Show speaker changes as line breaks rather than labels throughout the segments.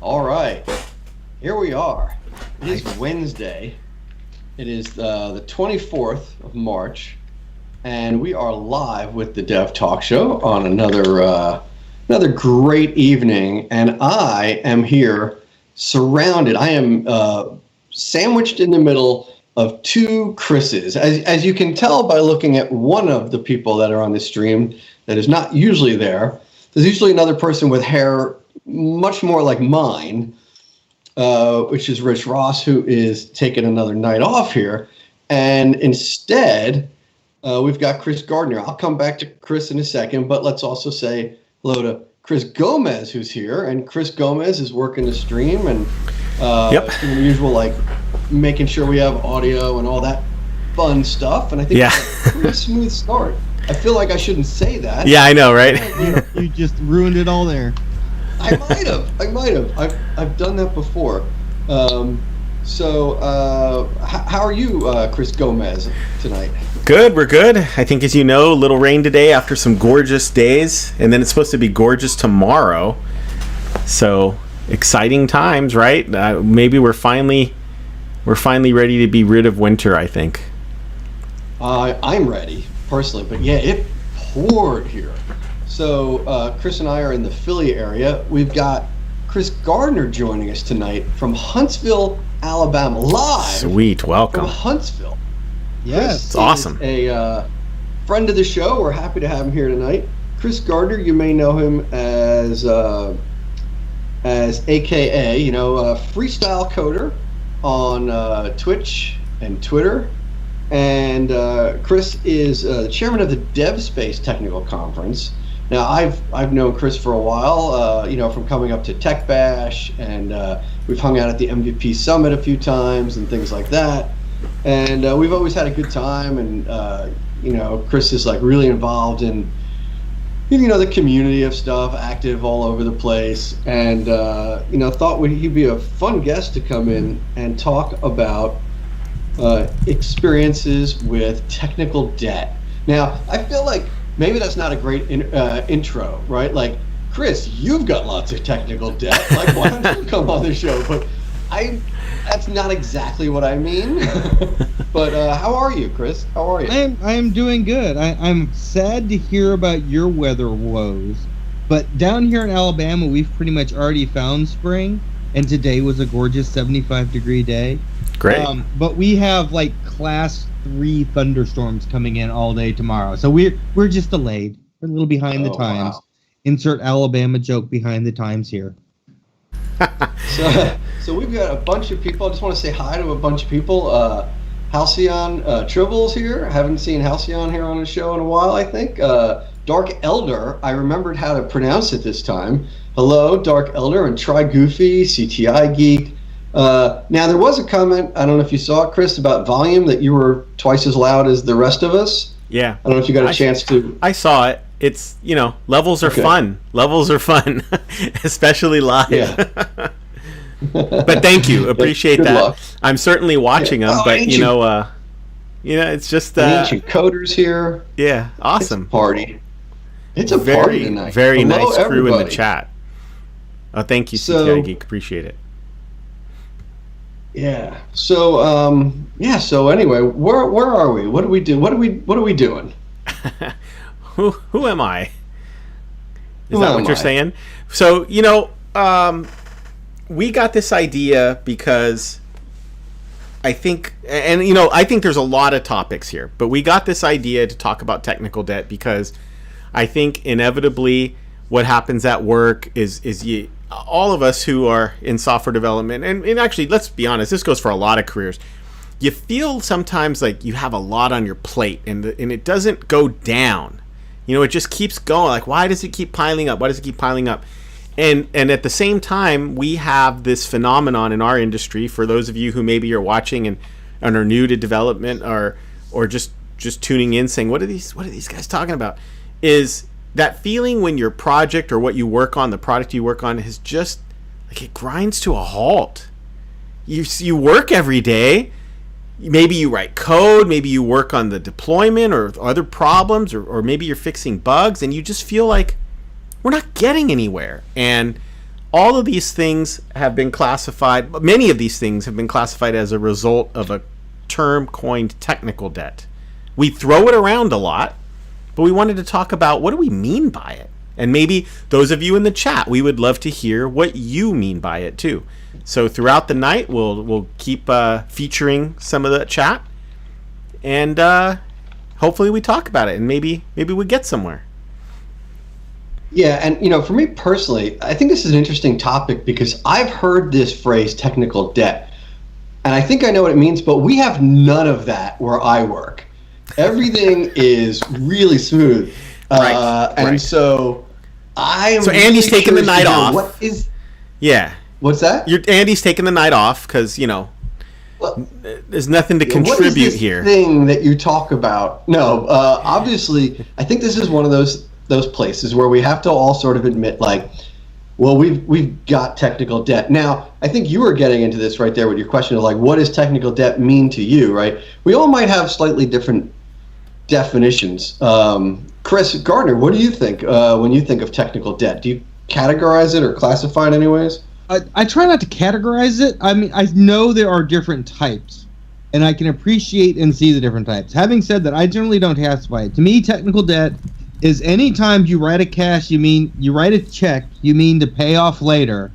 All right, here we are. It is Wednesday. It is the 24th of March, and we are live with the Dev Talk Show on another great evening. And I am here surrounded. I am sandwiched in the middle of two Chris's. As you can tell by looking at one of the people that are on the stream that is not usually there, there's usually another person with hair much more like mine, which is Rich Ross, who is taking another night off here. And instead, we've got Chris Gardner. I'll come back to Chris in a second, but let's also say hello to Chris Gomez, who's here. And Chris Gomez is working the stream and doing the usual, like, making sure we have audio and all that fun stuff. And I think it's a pretty smooth start. I feel like I shouldn't say that.
Yeah, I know, right?
You just ruined it all there.
I might have. I've done that before. So how are you, Chris Gomez, tonight?
Good, we're good. I think, as you know, a little rain today after some gorgeous days, and then it's supposed to be gorgeous tomorrow. So exciting times, right? Maybe we're finally ready to be rid of winter, I think.
I'm ready, personally, but yeah, it poured here. So Chris and I are in the Philly area. We've got Chris Gardner joining us tonight from Huntsville, Alabama, live.
Sweet, welcome.
From Huntsville.
Yes,
Chris
it's awesome.
A friend of the show. We're happy to have him here tonight. Chris Gardner, you may know him as AKA, freestyle coder on Twitch and Twitter. And Chris is the chairman of the DevSpace Technical Conference. Now, I've known Chris for a while, from coming up to Tech Bash, and we've hung out at the MVP Summit a few times and things like that. And we've always had a good time. And Chris is like really involved in the community of stuff, active all over the place, and thought he'd be a fun guest to come in and talk about experiences with technical debt. Now, I feel like maybe that's not a great intro, right? Like, Chris, you've got lots of technical debt. Like, why don't you come on the show? But that's not exactly what I mean. But how are you, Chris? How are you?
I am doing good. I'm sad to hear about your weather woes, but down here in Alabama, we've pretty much already found spring, and today was a gorgeous 75-degree day.
Great.
But we have like class 3 thunderstorms coming in all day tomorrow, so we're just delayed. We're a little behind the times. Wow. Insert Alabama joke behind the times here.
So we've got a bunch of people. I just want to say hi to a bunch of people. Halcyon Tribbles here. I haven't seen Halcyon here on the show in a while, I think. Dark Elder. I remembered how to pronounce it this time. Hello, Dark Elder, and Try Goofy, CTI Geek. Now, there was a comment, I don't know if you saw it, Chris, about volume, that you were twice as loud as the rest of us.
Yeah.
I don't know if you got a chance to.
I saw it. It's, levels are fun. Levels are fun, especially live. Yeah. But thank you. Appreciate that. Luck. I'm certainly watching them, but, it's just...
ancient coders here.
Yeah, awesome.
It's a party. It's a party tonight.
Very
Hello,
nice crew
everybody.
in the chat. Oh, thank you, CTI Geek. Appreciate it.
Yeah. So So anyway, where are we? What do we do? What are we doing?
Who am I? Is that what you're saying? So we got this idea because I think, I think there's a lot of topics here, but we got this idea to talk about technical debt because I think inevitably what happens at work is all of us who are in software development, and actually, let's be honest, this goes for a lot of careers. You feel sometimes like you have a lot on your plate, and it doesn't go down. It just keeps going. Like, why does it keep piling up? Why does it keep piling up? And at the same time, we have this phenomenon in our industry. For those of you who maybe are watching and are new to development, or just tuning in, saying, "What are these guys talking about?" Is that feeling when your project or what you work on, the product you work on, is just like it grinds to a halt. You work every day. Maybe you write code, maybe you work on the deployment or other problems, or maybe you're fixing bugs, and you just feel like we're not getting anywhere. And all of these things have been classified, many of these things have been classified as a result of a term coined technical debt. We throw it around a lot, but we wanted to talk about what do we mean by it. And maybe those of you in the chat, we would love to hear what you mean by it too. So throughout the night, we'll keep featuring some of the chat, and hopefully we talk about it, and maybe we get somewhere.
Yeah, and for me personally, I think this is an interesting topic because I've heard this phrase technical debt, and I think I know what it means, but we have none of that where I work. Everything is really smooth.
Right.
And so I am.
So Andy's
really
taking the
curious
night
to know
off.
What is?
Yeah.
What's that?
Andy's taking the night off because
Well,
there's nothing to
what is
contribute
this
here.
thing that you talk about? No, obviously, I think this is one of those places where we have to all sort of admit, like, well, we've got technical debt. Now, I think you were getting into this right there with your question of, like, what does technical debt mean to you, right? We all might have slightly different definitions. Chris Gardner, what do you think when you think of technical debt? Do you categorize it or classify it anyways?
I try not to categorize it. I mean, I know there are different types, and I can appreciate and see the different types. Having said that, I generally don't classify it. To me, technical debt is any time you write a check, you mean to pay off later,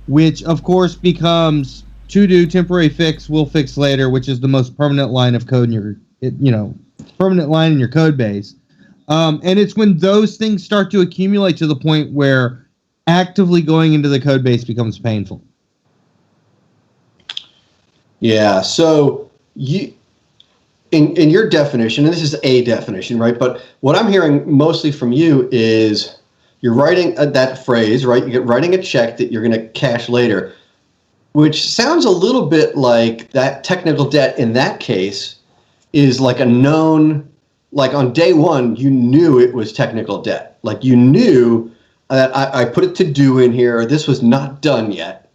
which of course becomes to do, temporary fix, will fix later, which is the most permanent line of code in permanent line in your code base. And it's when those things start to accumulate to the point where actively going into the code base becomes painful.
Yeah, so you in your definition, and this is a definition, right? But what I'm hearing mostly from you is you're writing that phrase, right? You're writing a check that you're going to cash later, which sounds a little bit like that technical debt in that case is like a known, like on day one, you knew it was technical debt. Like you knew that I put it to do in here, this was not done yet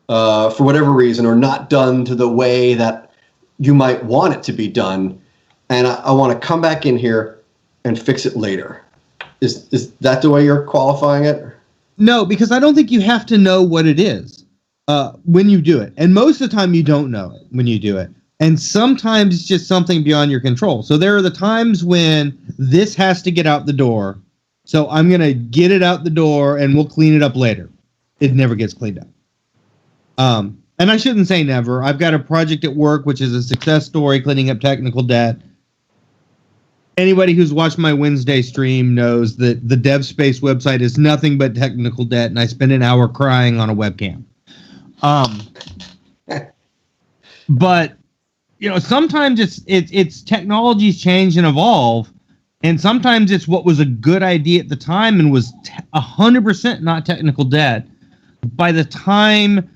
for whatever reason, or not done to the way that you might want it to be done. And I want to come back in here and fix it later. Is that the way you're qualifying it?
No, because I don't think you have to know what it is when you do it. And most of the time you don't know it when you do it. And sometimes it's just something beyond your control. So there are the times when this has to get out the door. So I'm going to get it out the door and we'll clean it up later. It never gets cleaned up. And I shouldn't say never. I've got a project at work, which is a success story, cleaning up technical debt. Anybody who's watched my Wednesday stream knows that the DevSpace website is nothing but technical debt, and I spend an hour crying on a webcam. But sometimes it's technologies change and evolve, and sometimes it's what was a good idea at the time and was 100% not technical debt. By the time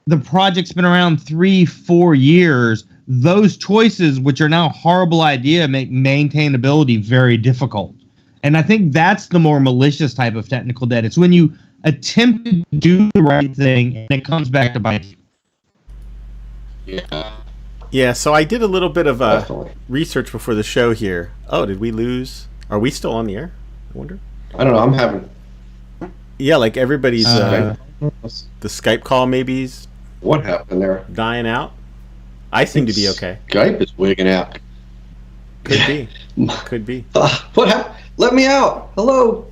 the project's been around 3-4 years, those choices, which are now a horrible idea, make maintainability very difficult. And I think that's the more malicious type of technical debt. It's when you attempt to do the right thing and it comes back to bite you.
Yeah, so I did a little bit of
Definitely.
research before the show here. Oh, did we lose? Are we still on the air? I wonder.
I don't know. I'm having.
Yeah, like everybody's the
What's-
Skype call maybe's
What happened there?
dying out. I seem to be okay.
Skype is wigging out.
Could be. Could be.
What happened? Let me out. Hello.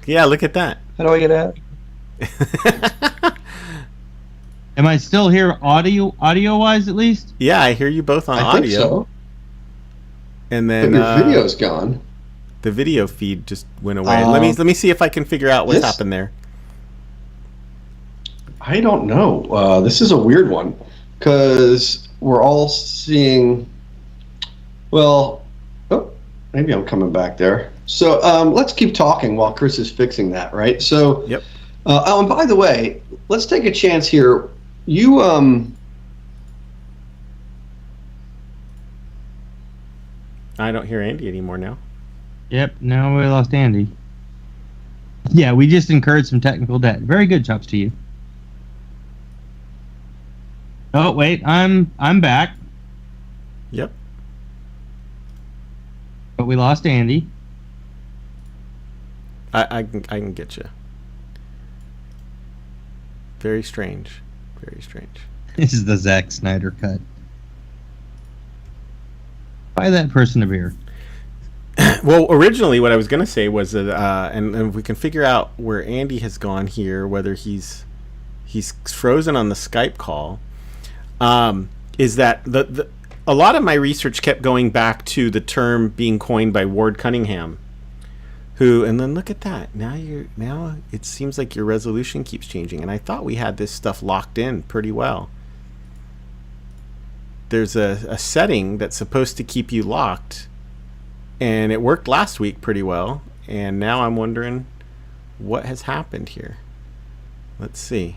Yeah, look at that.
How do I get out?
Am I still here audio-wise at least?
Yeah, I hear you both on
I
audio.
think so.
And
But
then
your video's gone.
the video feed just went away. Let me see if I can figure out what's happened there.
I don't know. This is a weird one because we're all seeing. Well, maybe I'm coming back there. So let's keep talking while Chris is fixing that, right? So,
Yep.
And by the way, let's take a chance here. You
I don't hear Andy anymore now.
Yep, now we lost Andy. Yeah, we just incurred some technical debt. Very good, chops to you. Oh wait, I'm back,
Yep.
but we lost Andy.
I can get you. Very strange. Very strange.
This is the Zack Snyder cut. Buy that person a beer.
Well, originally what I was going to say was that, and if we can figure out where Andy has gone here, whether he's frozen on the Skype call, is that a lot of my research kept going back to the term being coined by Ward Cunningham, who, and then look at that. Now it seems like your resolution keeps changing, and I thought we had this stuff locked in pretty well. There's a setting that's supposed to keep you locked, and it worked last week pretty well, and now I'm wondering what has happened here. Let's see.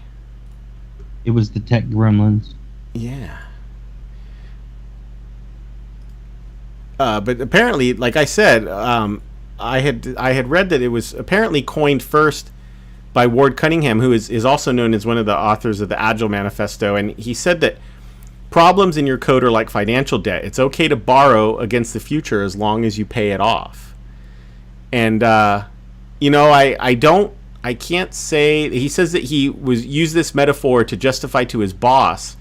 It was the tech gremlins.
Yeah. But apparently, like I said, I had read that it was apparently coined first by Ward Cunningham, who is also known as one of the authors of the Agile Manifesto, and he said that problems in your code are like financial debt. It's okay to borrow against the future as long as you pay it off. And I can't say. He says that he used this metaphor to justify to his boss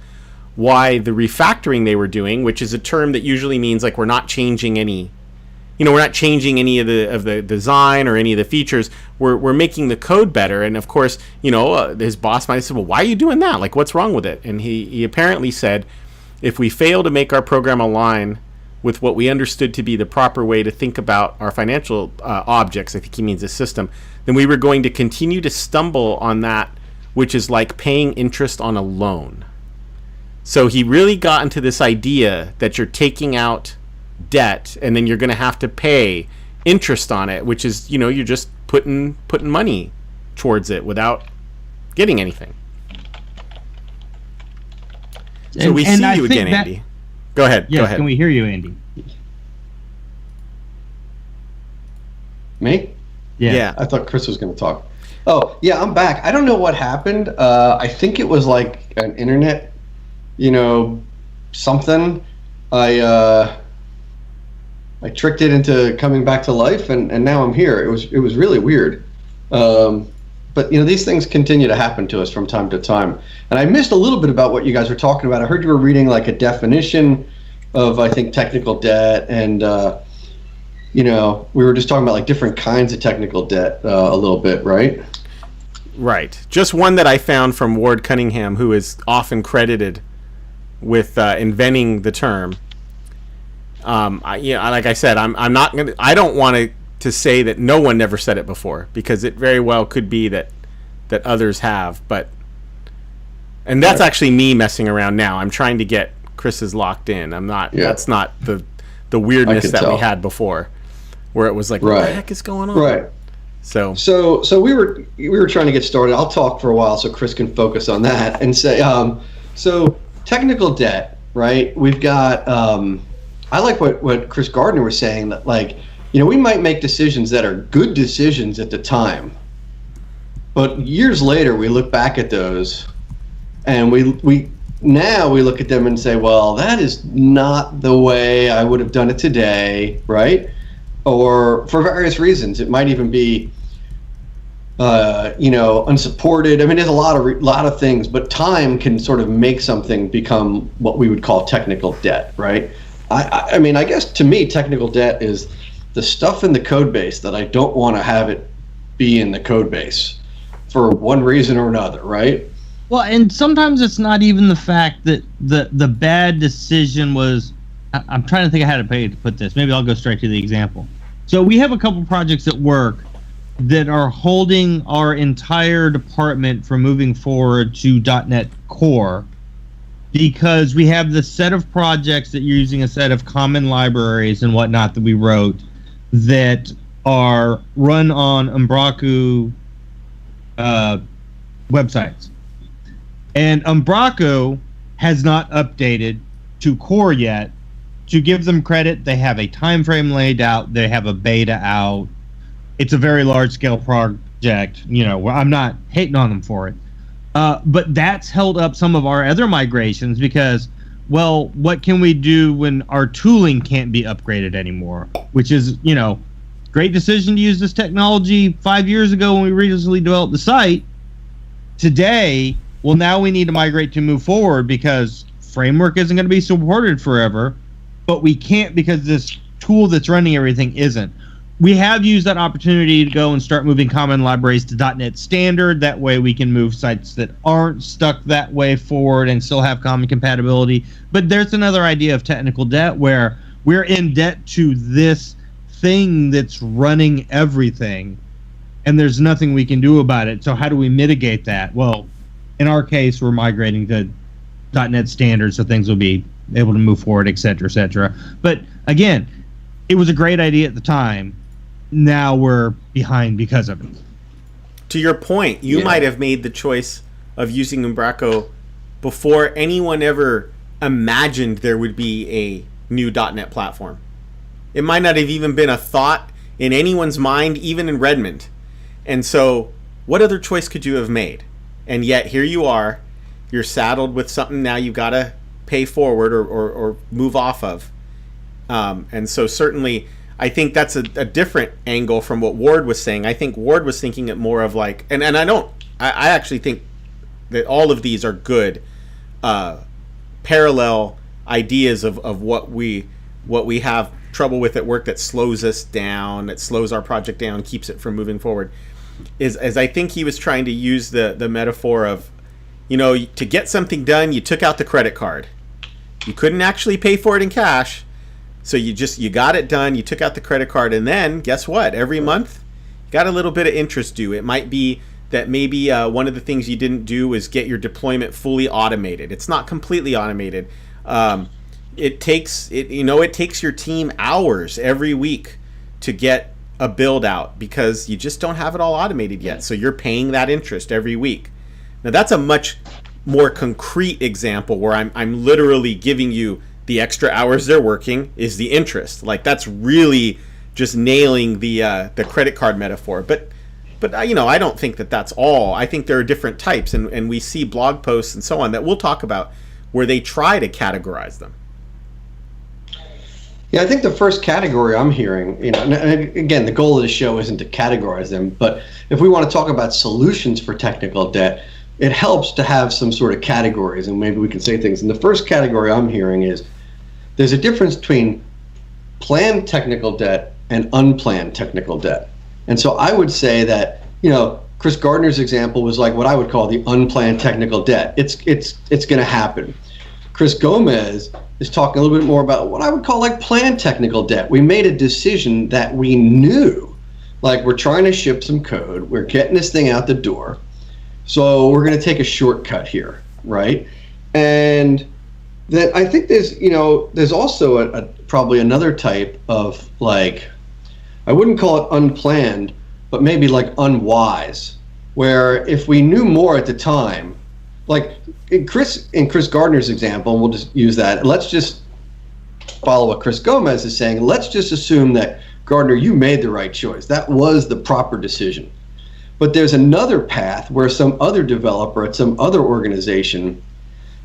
why the refactoring they were doing, which is a term that usually means like we're not changing any. We're not changing any of the design or any of the features. We're making the code better. And of course, his boss might have said, well, why are you doing that? Like, what's wrong with it? And he apparently said, if we fail to make our program align with what we understood to be the proper way to think about our financial objects, I think he means the system, then we were going to continue to stumble on that, which is like paying interest on a loan. So he really got into this idea that you're taking out debt and then you're going to have to pay interest on it, which is, you're just putting money towards it without getting anything. So we see you again, Andy. Go ahead.
Yes,
go ahead.
Can we hear you, Andy?
Me?
Yeah.
I thought Chris was going to talk. Oh, yeah, I'm back. I don't know what happened. I think it was like an internet, something. I tricked it into coming back to life, and now I'm here. It was really weird. But these things continue to happen to us from time to time. And I missed a little bit about what you guys were talking about. I heard you were reading like a definition of, I think, technical debt, and we were just talking about like different kinds of technical debt a little bit, right?
Right. Just one that I found from Ward Cunningham, who is often credited with inventing the term. Like I said, I'm not gonna. I don't want to say that no one never said it before, because it very well could be that others have. And that's actually me messing around now. I'm trying to get Chris's locked in. I'm not. Yeah. That's not the weirdness that we had before, where it was like, what the heck is going on?
Right.
So
we were trying to get started. I'll talk for a while so Chris can focus on that and say, so technical debt, right? We've got. I like what Chris Gardner was saying, that we might make decisions that are good decisions at the time, but years later we look back at those, and we look at them and say, well, that is not the way I would have done it today, right? Or for various reasons, it might even be, unsupported. I mean, there's a lot of things, but time can sort of make something become what we would call technical debt, right? I mean, I guess to me, technical debt is the stuff in the code base that I don't want to have it be in the code base for one reason or another, right?
Well, and sometimes it's not even the fact that the bad decision was. I'm trying to think of how to put this. Maybe I'll go straight to the example. So we have a couple projects at work that are holding our entire department from moving forward to .NET Core, because we have the set of projects that you're using a set of common libraries and whatnot that we wrote that are run on Umbraco websites. And Umbraco has not updated to Core yet. To give them credit, they have a time frame laid out. They have a beta out. It's a very large-scale project. I'm not hating on them for it. But that's held up some of our other migrations because, well, what can we do when our tooling can't be upgraded anymore? Which is, great decision to use this technology 5 years ago when we recently developed the site. Today, well, now we need to migrate to move forward because framework isn't going to be supported forever, but we can't because this tool that's running everything isn't. We have used that opportunity to go and start moving common libraries to .NET Standard. That way we can move sites that aren't stuck that way forward and still have common compatibility. But there's another idea of technical debt where we're in debt to this thing that's running everything, and there's nothing we can do about it. So how do we mitigate that? Well, in our case, we're migrating to .NET Standard, so things will be able to move forward, et cetera, et cetera. But again, it was a great idea at the time. Now we're behind because of it.
To your point, you might have made the choice of using Umbraco before anyone ever imagined there would be a new .NET platform. It might not have even been a thought in anyone's mind, even in Redmond. And so, what other choice could you have made? And yet, here you are. You're saddled with something now you've got to pay forward or move off of. And so, certainly, I think that's a different angle from what Ward was saying. I think Ward was thinking it more of like, and I actually think that all of these are good parallel ideas of what we have trouble with at work that slows us down, that slows our project down, keeps it from moving forward. As I think he was trying to use the metaphor of, to get something done, you took out the credit card. You couldn't actually pay for it in cash. So you got it done, you took out the credit card, and then guess what? Every month, you got a little bit of interest due. It might be that maybe one of the things you didn't do is get your deployment fully automated. It's not completely automated. It takes your team hours every week to get a build out because you just don't have it all automated yet. So you're paying that interest every week. Now that's a much more concrete example where I'm literally giving you the extra hours they're working is the interest. Like that's really just nailing the credit card metaphor. But I don't think that that's all. I think there are different types, and we see blog posts and so on that we'll talk about where they try to categorize them.
Yeah, I think the first category I'm hearing, and again, the goal of the show isn't to categorize them, but if we want to talk about solutions for technical debt, it helps to have some sort of categories, and maybe we can say things. And the first category I'm hearing is there's a difference between planned technical debt and unplanned technical debt. And so I would say that, Chris Gardner's example was like what I would call the unplanned technical debt. It's going to happen. Chris Gomez is talking a little bit more about what I would call like planned technical debt. We made a decision that we knew, like we're trying to ship some code, we're getting this thing out the door, so we're going to take a shortcut here, right? And then I think there's also probably another type of like, I wouldn't call it unplanned, but maybe like unwise, where if we knew more at the time, like in Chris Gardner's example, and we'll just use that. Let's just follow what Chris Gomez is saying. Let's just assume that, Gardner, you made the right choice. That was the proper decision. But there's another path where some other developer at some other organization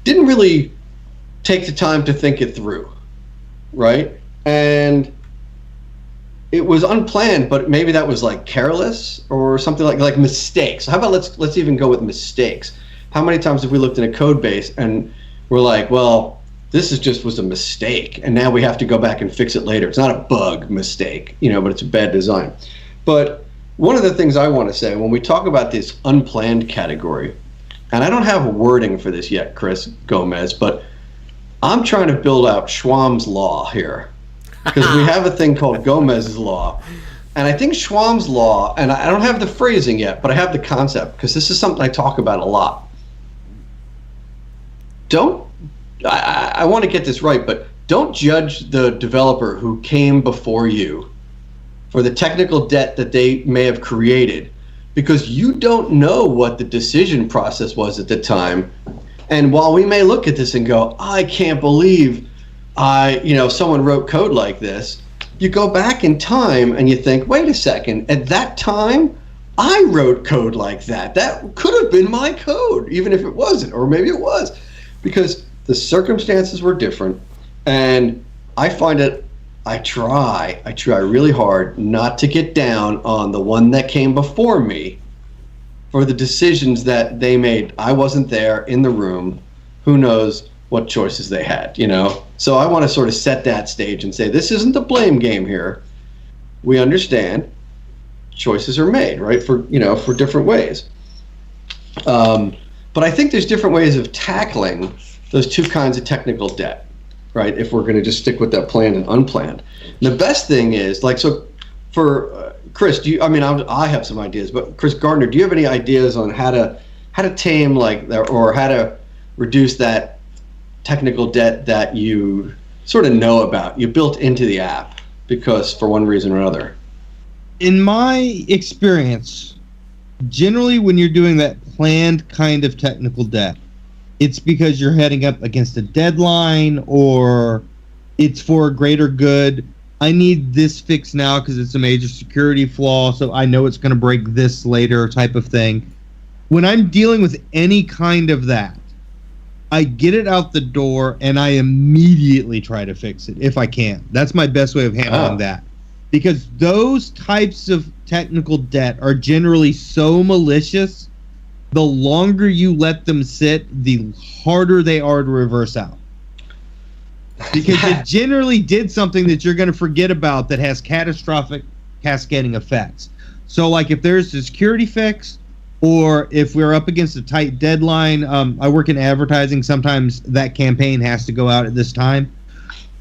didn't really take the time to think it through, right? And it was unplanned, but maybe that was like careless or something like mistakes. How about let's even go with mistakes. How many times have we looked in a code base and we're like, well, this was a mistake, and now we have to go back and fix it later. It's not a bug mistake, but it's a bad design. But one of the things I want to say when we talk about this unplanned category, and I don't have a wording for this yet, Chris Gomez, but I'm trying to build out Schwamm's law here, because we have a thing called Gomez's law. And I think Schwamm's law, and I don't have the phrasing yet, but I have the concept, because this is something I talk about a lot. I want to get this right, but don't judge the developer who came before you for the technical debt that they may have created, because you don't know what the decision process was at the time. And while we may look at this and go, I can't believe someone wrote code like this, you go back in time and you think, wait a second, at that time, I wrote code like that. That could have been my code, even if it wasn't, or maybe it was, because the circumstances were different. And I find it, I try really hard not to get down on the one that came before me for the decisions that they made. I wasn't there in the room. Who knows what choices they had, you know? So I want to sort of set that stage and say, this isn't a blame game here. We understand choices are made, right? For different ways. But I think there's different ways of tackling those two kinds of technical debt, right? If we're going to just stick with that planned and unplanned. And the best thing is, like, so for Chris, I have some ideas, but Chris Gardner, do you have any ideas on how to tame or how to reduce that technical debt that you sort of know about, you built into the app because for one reason or another?
In my experience, generally when you're doing that planned kind of technical debt, it's because you're heading up against a deadline or it's for a greater good. I need this fixed now because it's a major security flaw, so I know it's going to break this later type of thing. When I'm dealing with any kind of that, I get it out the door and I immediately try to fix it if I can. That's my best way of handling that. Because those types of technical debt are generally so malicious, the longer you let them sit, the harder they are to reverse out. Because it generally did something that you're going to forget about that has catastrophic cascading effects. So like if there's a security fix, or if we're up against a tight deadline, I work in advertising, sometimes that campaign has to go out at this time.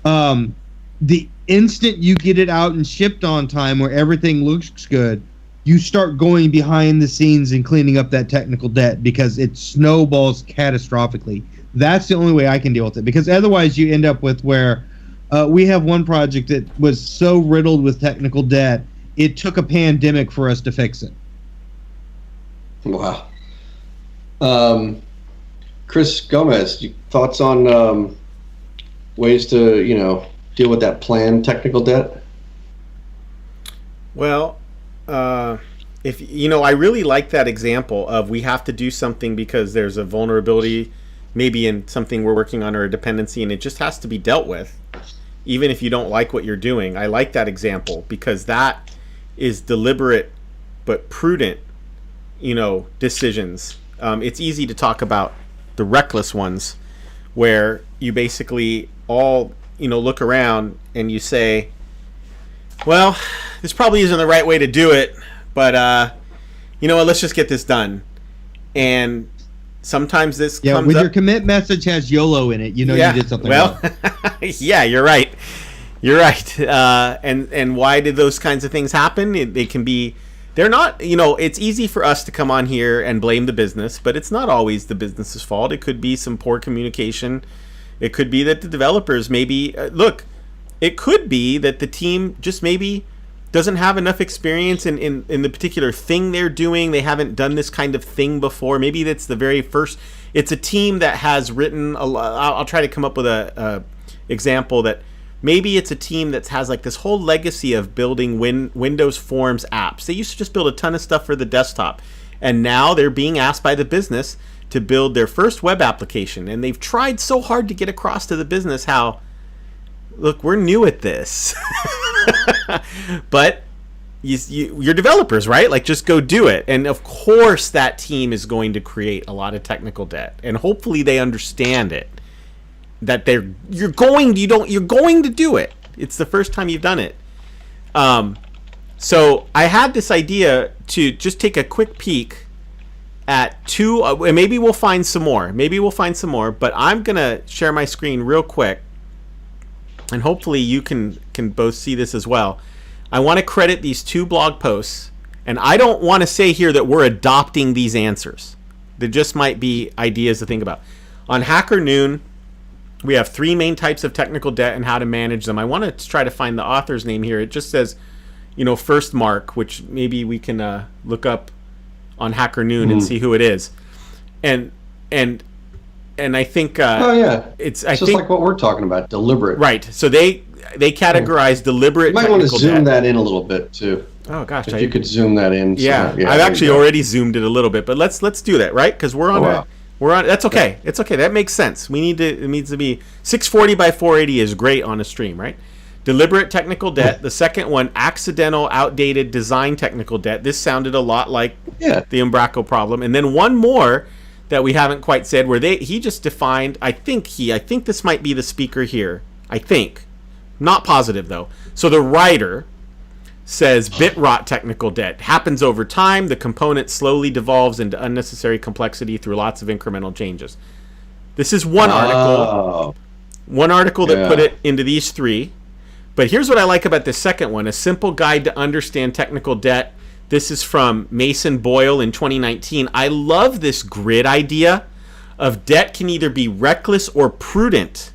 The instant you get it out and shipped on time where everything looks good, you start going behind the scenes and cleaning up that technical debt because it snowballs catastrophically. That's the only way I can deal with it, because otherwise you end up with where we have one project that was so riddled with technical debt, it took a pandemic for us to fix it.
Wow. Chris Gomez, thoughts on ways to, deal with that planned technical debt?
Well, if I really like that example of we have to do something because there's a vulnerability maybe in something we're working on or a dependency, and it just has to be dealt with, even if you don't like what you're doing. I like that example because that is deliberate but prudent, decisions. It's easy to talk about the reckless ones where you basically all, look around and you say, well, this probably isn't the right way to do it, but you know what, let's just get this done. And sometimes this comes
when
up,
your commit message has YOLO in it, you did something wrong.
Yeah, you're right. And why did those kinds of things happen? They can be, they're not, it's easy for us to come on here and blame the business, but it's not always the business's fault. It could be some poor communication. It could be that the developers maybe, it could be that the team just maybe doesn't have enough experience in the particular thing they're doing. They haven't done this kind of thing before. Maybe that's the very first. It's a team that has written I'll try to come up with a example that maybe it's a team that has like this whole legacy of building Windows Forms apps. They used to just build a ton of stuff for the desktop, and now they're being asked by the business to build their first web application, and they've tried so hard to get across to the business how, look, we're new at this. But you're developers, right? Like, just go do it. And of course that team is going to create a lot of technical debt, and hopefully they understand it, that you're going to do it. It's the first time you've done it. So I had this idea to just take a quick peek at two, and maybe we'll find some more. But I'm gonna share my screen real quick, and hopefully you can both see this as well. I want to credit these two blog posts, and I don't want to say here that we're adopting these answers. There just might be ideas to think about. On Hacker Noon, we have 3 main types of technical debt and how to manage them. I want to try to find the author's name here. It just says, First Mark, which maybe we can look up on Hacker Noon and see who it is. And I think it's
just like what we're talking about, deliberate.
Right. So they categorize deliberate.
You might want to zoom that in a little bit too.
Oh gosh,
if you could zoom that in.
Yeah, I've actually already zoomed it a little bit, but let's do that, right? Because we're on that's okay. It's okay. That makes sense. It needs to be 640 by 480 is great on a stream, right? Deliberate technical debt. The second one, accidental, outdated design technical debt. This sounded a lot like the Umbraco problem. And then one more that we haven't quite said, where he just defined. I think this might be the speaker here. I think, not positive though. So the writer says bit rot technical debt happens over time. The component slowly devolves into unnecessary complexity through lots of incremental changes. This is one article. One article that put it into these three. But here's what I like about this second one: a simple guide to understand technical debt. This is from Mason Boyle in 2019. I love this grid idea of debt can either be reckless or prudent.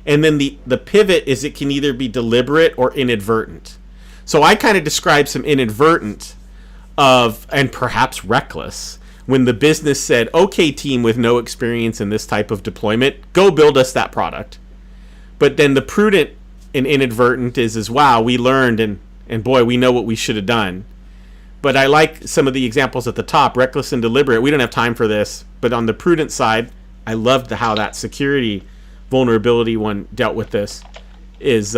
And then the pivot is it can either be deliberate or inadvertent. So I kind of described some inadvertent and perhaps reckless when the business said, okay, team with no experience in this type of deployment, go build us that product. But then the prudent and inadvertent is wow, we learned and boy, we know what we should have done. But I like some of the examples at the top, reckless and deliberate. We don't have time for this. But on the prudent side, I loved how that security vulnerability one dealt with this is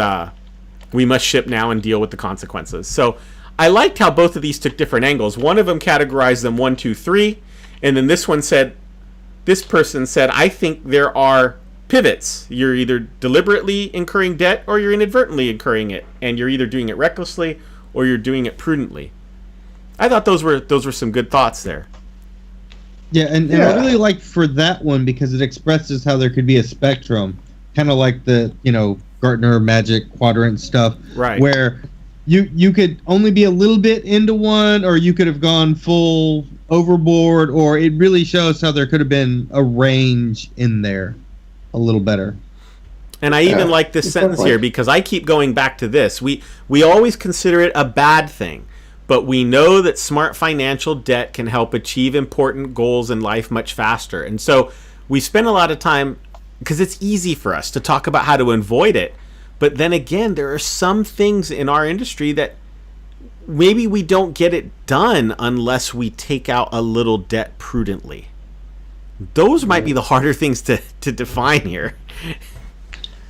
we must ship now and deal with the consequences. So I liked how both of these took different angles. One of them categorized them 1, 2, 3. And then this person said, I think there are pivots. You're either deliberately incurring debt or you're inadvertently incurring it. And you're either doing it recklessly or you're doing it prudently. I thought those were some good thoughts there.
Yeah, and I really liked for that one because it expresses how there could be a spectrum, kind of like the Gartner Magic Quadrant stuff,
right?
Where you could only be a little bit into one, or you could have gone full overboard, or it really shows how there could have been a range in there, a little better.
And I even like this sentence here because I keep going back to this. We always consider it a bad thing. But we know that smart financial debt can help achieve important goals in life much faster. And so we spend a lot of time, because it's easy for us to talk about how to avoid it. But then again, there are some things in our industry that maybe we don't get it done unless we take out a little debt prudently. Those might be the harder things to define here.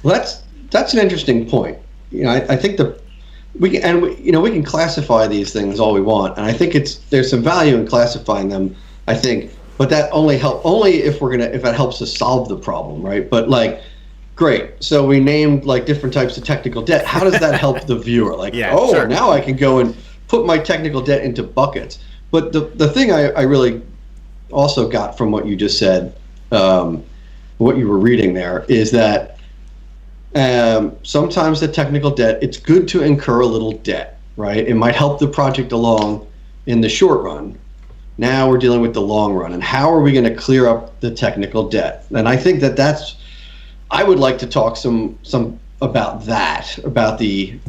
Well, that's an interesting point. I think we can classify these things all we want, and I think there's some value in classifying them. I think, but that only if it helps us solve the problem, right? But great. So we named different types of technical debt. How does that help the viewer? Sure. Now I can go and put my technical debt into buckets. But the thing I really also got from what you just said, what you were reading there, is that sometimes the technical debt, it's good to incur a little debt, right? It might help the project along in the short run. Now we're dealing with the long run, and how are we going to clear up the technical debt? And I think I would like to talk some about that, about the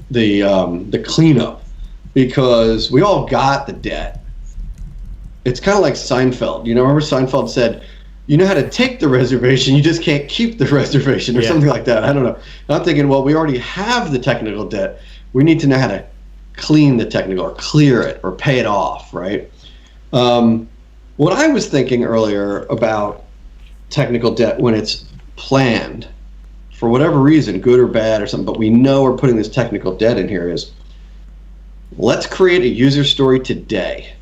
cleanup, because we all got the debt. It's kind of like Seinfeld. Remember Seinfeld said, you know how to take the reservation, you just can't keep the reservation, or something like that. I don't know. And I'm thinking, well, we already have the technical debt. We need to know how to clean the technical, or clear it, or pay it off, right? What I was thinking earlier about technical debt when it's planned, for whatever reason, good or bad or something, but we know we're putting this technical debt in here, is let's create a user story today,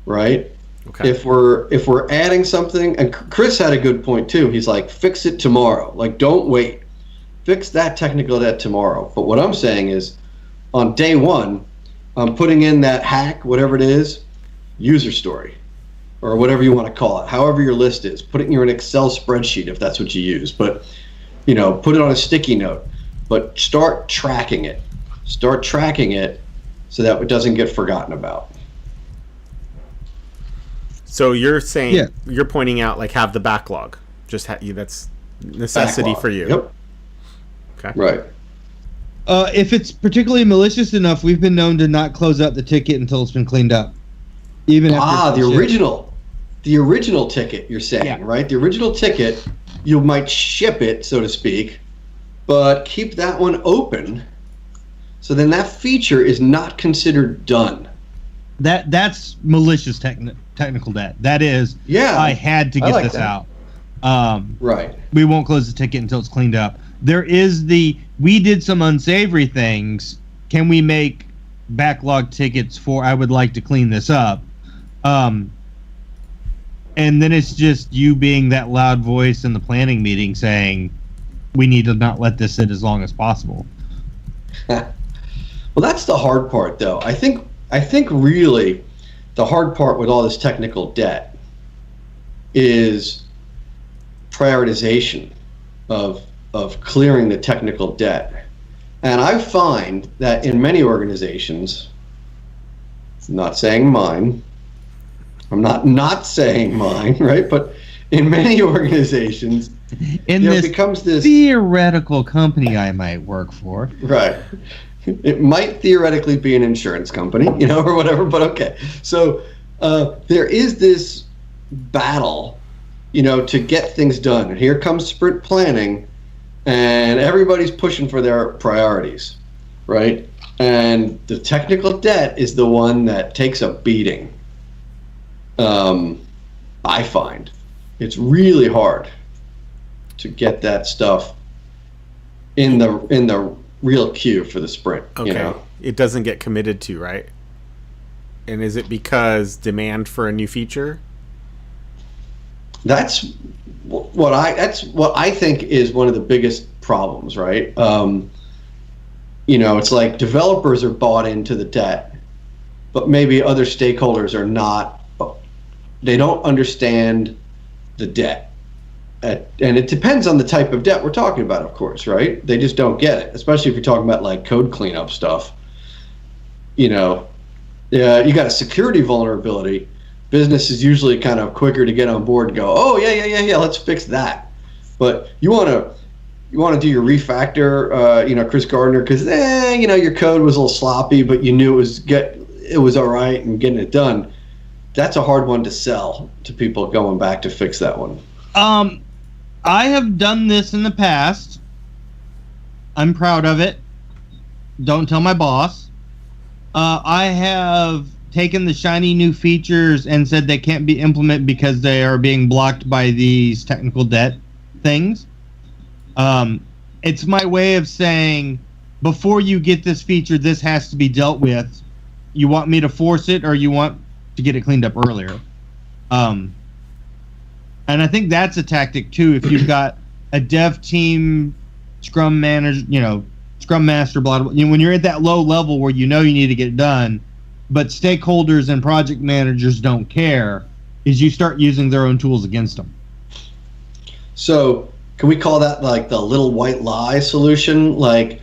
right? Okay. If we're adding something, and Chris had a good point too. He's like, fix it tomorrow. Don't wait. Fix that technical debt tomorrow. But what I'm saying is, on day one, I'm putting in that hack, whatever it is, user story, or whatever you want to call it, however your list is. Put it in your Excel spreadsheet if that's what you use. But put it on a sticky note. But start tracking it. Start tracking it so that it doesn't get forgotten about.
So you're saying, you're pointing out have the backlog. That's necessity for you.
Yep.
Okay.
Right.
If it's particularly malicious enough, we've been known to not close out the ticket until it's been cleaned up. Even after
the original ticket, you're saying, right? The original ticket, you might ship it, so to speak, but keep that one open. So then that feature is not considered done.
That's malicious technical debt. That is, I had to get this out.
Right.
We won't close the ticket until it's cleaned up. There is the we did some unsavory things. Can we make backlog tickets for, I would like to clean this up? And then it's just you being that loud voice in the planning meeting saying, we need to not let this sit as long as possible.
Well, that's the hard part, though. I think really the hard part with all this technical debt is prioritization of clearing the technical debt. And I find that in many organizations, I'm not saying mine, right? But in many organizations,
in
there
this
becomes this
theoretical company I might work for.
Right. It might theoretically be an insurance company, or whatever, but okay. So there is this battle, to get things done. And here comes sprint planning, and everybody's pushing for their priorities, right? And the technical debt is the one that takes a beating. I find it's really hard to get that stuff in the real queue for the sprint.
Okay. It doesn't get committed to, right? And is it because demand for a new feature? That's what I think is one of the biggest problems, right? It's like developers are bought into the debt, but maybe other stakeholders are not. They don't understand the debt. And it depends on the type of debt we're talking about, of course, right? They just don't get it, especially if you're talking about like code cleanup stuff. You got a security vulnerability. Business is usually kind of quicker to get on board and go, oh yeah, let's fix that. But you want to do your refactor, Chris Gardner, because your code was a little sloppy, but you knew it was all right and getting it done. That's a hard one to sell to people going back to fix that one.
I have done this in the past. I'm proud of it. Don't tell my boss. I have taken the shiny new features and said they can't be implemented because they are being blocked by these technical debt things. It's my way of saying, before you get this feature, this has to be dealt with. You want me to force it, or you want to get it cleaned up earlier? And I think that's a tactic too. If you've got a dev team, scrum manager, scrum master, blah, blah, when you're at that low level where you need to get it done, but stakeholders and project managers don't care, is you start using their own tools against them.
So can we call that like the little white lie solution? Like,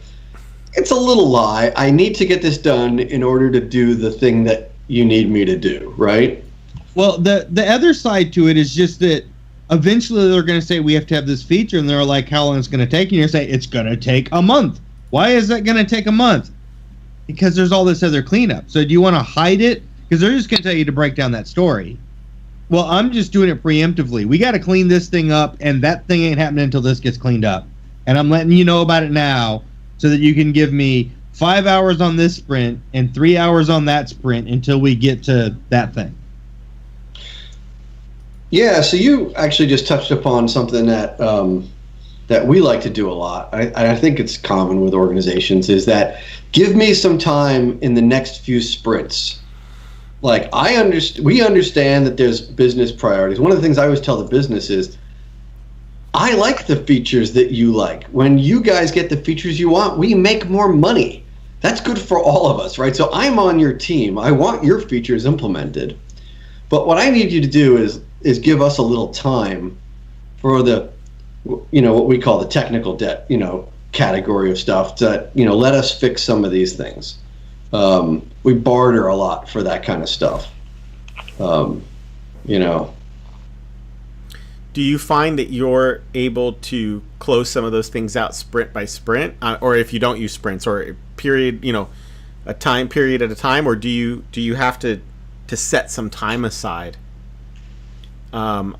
it's a little lie. I need to get this done in order to do the thing that you need me to do, right?
Well, the other side to it is just that eventually they're going to say we have to have this feature, and they're like, how long is it going to take? And you're saying it's going to take a month. Why is that going to take a month? Because there's all this other cleanup. So do you want to hide it? Because they're just going to tell you to break down that story. Well, I'm just doing it preemptively. We got to clean this thing up, and that thing ain't happening until this gets cleaned up. And I'm letting you know about it now so that you can give me 5 hours on this sprint and 3 hours on that sprint until we get to that thing.
Yeah, so you actually just touched upon something that that we like to do a lot. I think it's common with organizations, is that give me some time in the next few sprints. Like, we understand that there's business priorities. One of the things I always tell the business is, I like the features that you like. When you guys get the features you want, we make more money. That's good for all of us, right? So I'm on your team. I want your features implemented. But what I need you to do is give us a little time for the, what we call the technical debt, category of stuff that, let us fix some of these things. We barter a lot for that kind of stuff.
Do you find that you're able to close some of those things out sprint by sprint, or if you don't use sprints, or a period, a time period at a time, or do you have to set some time aside? I've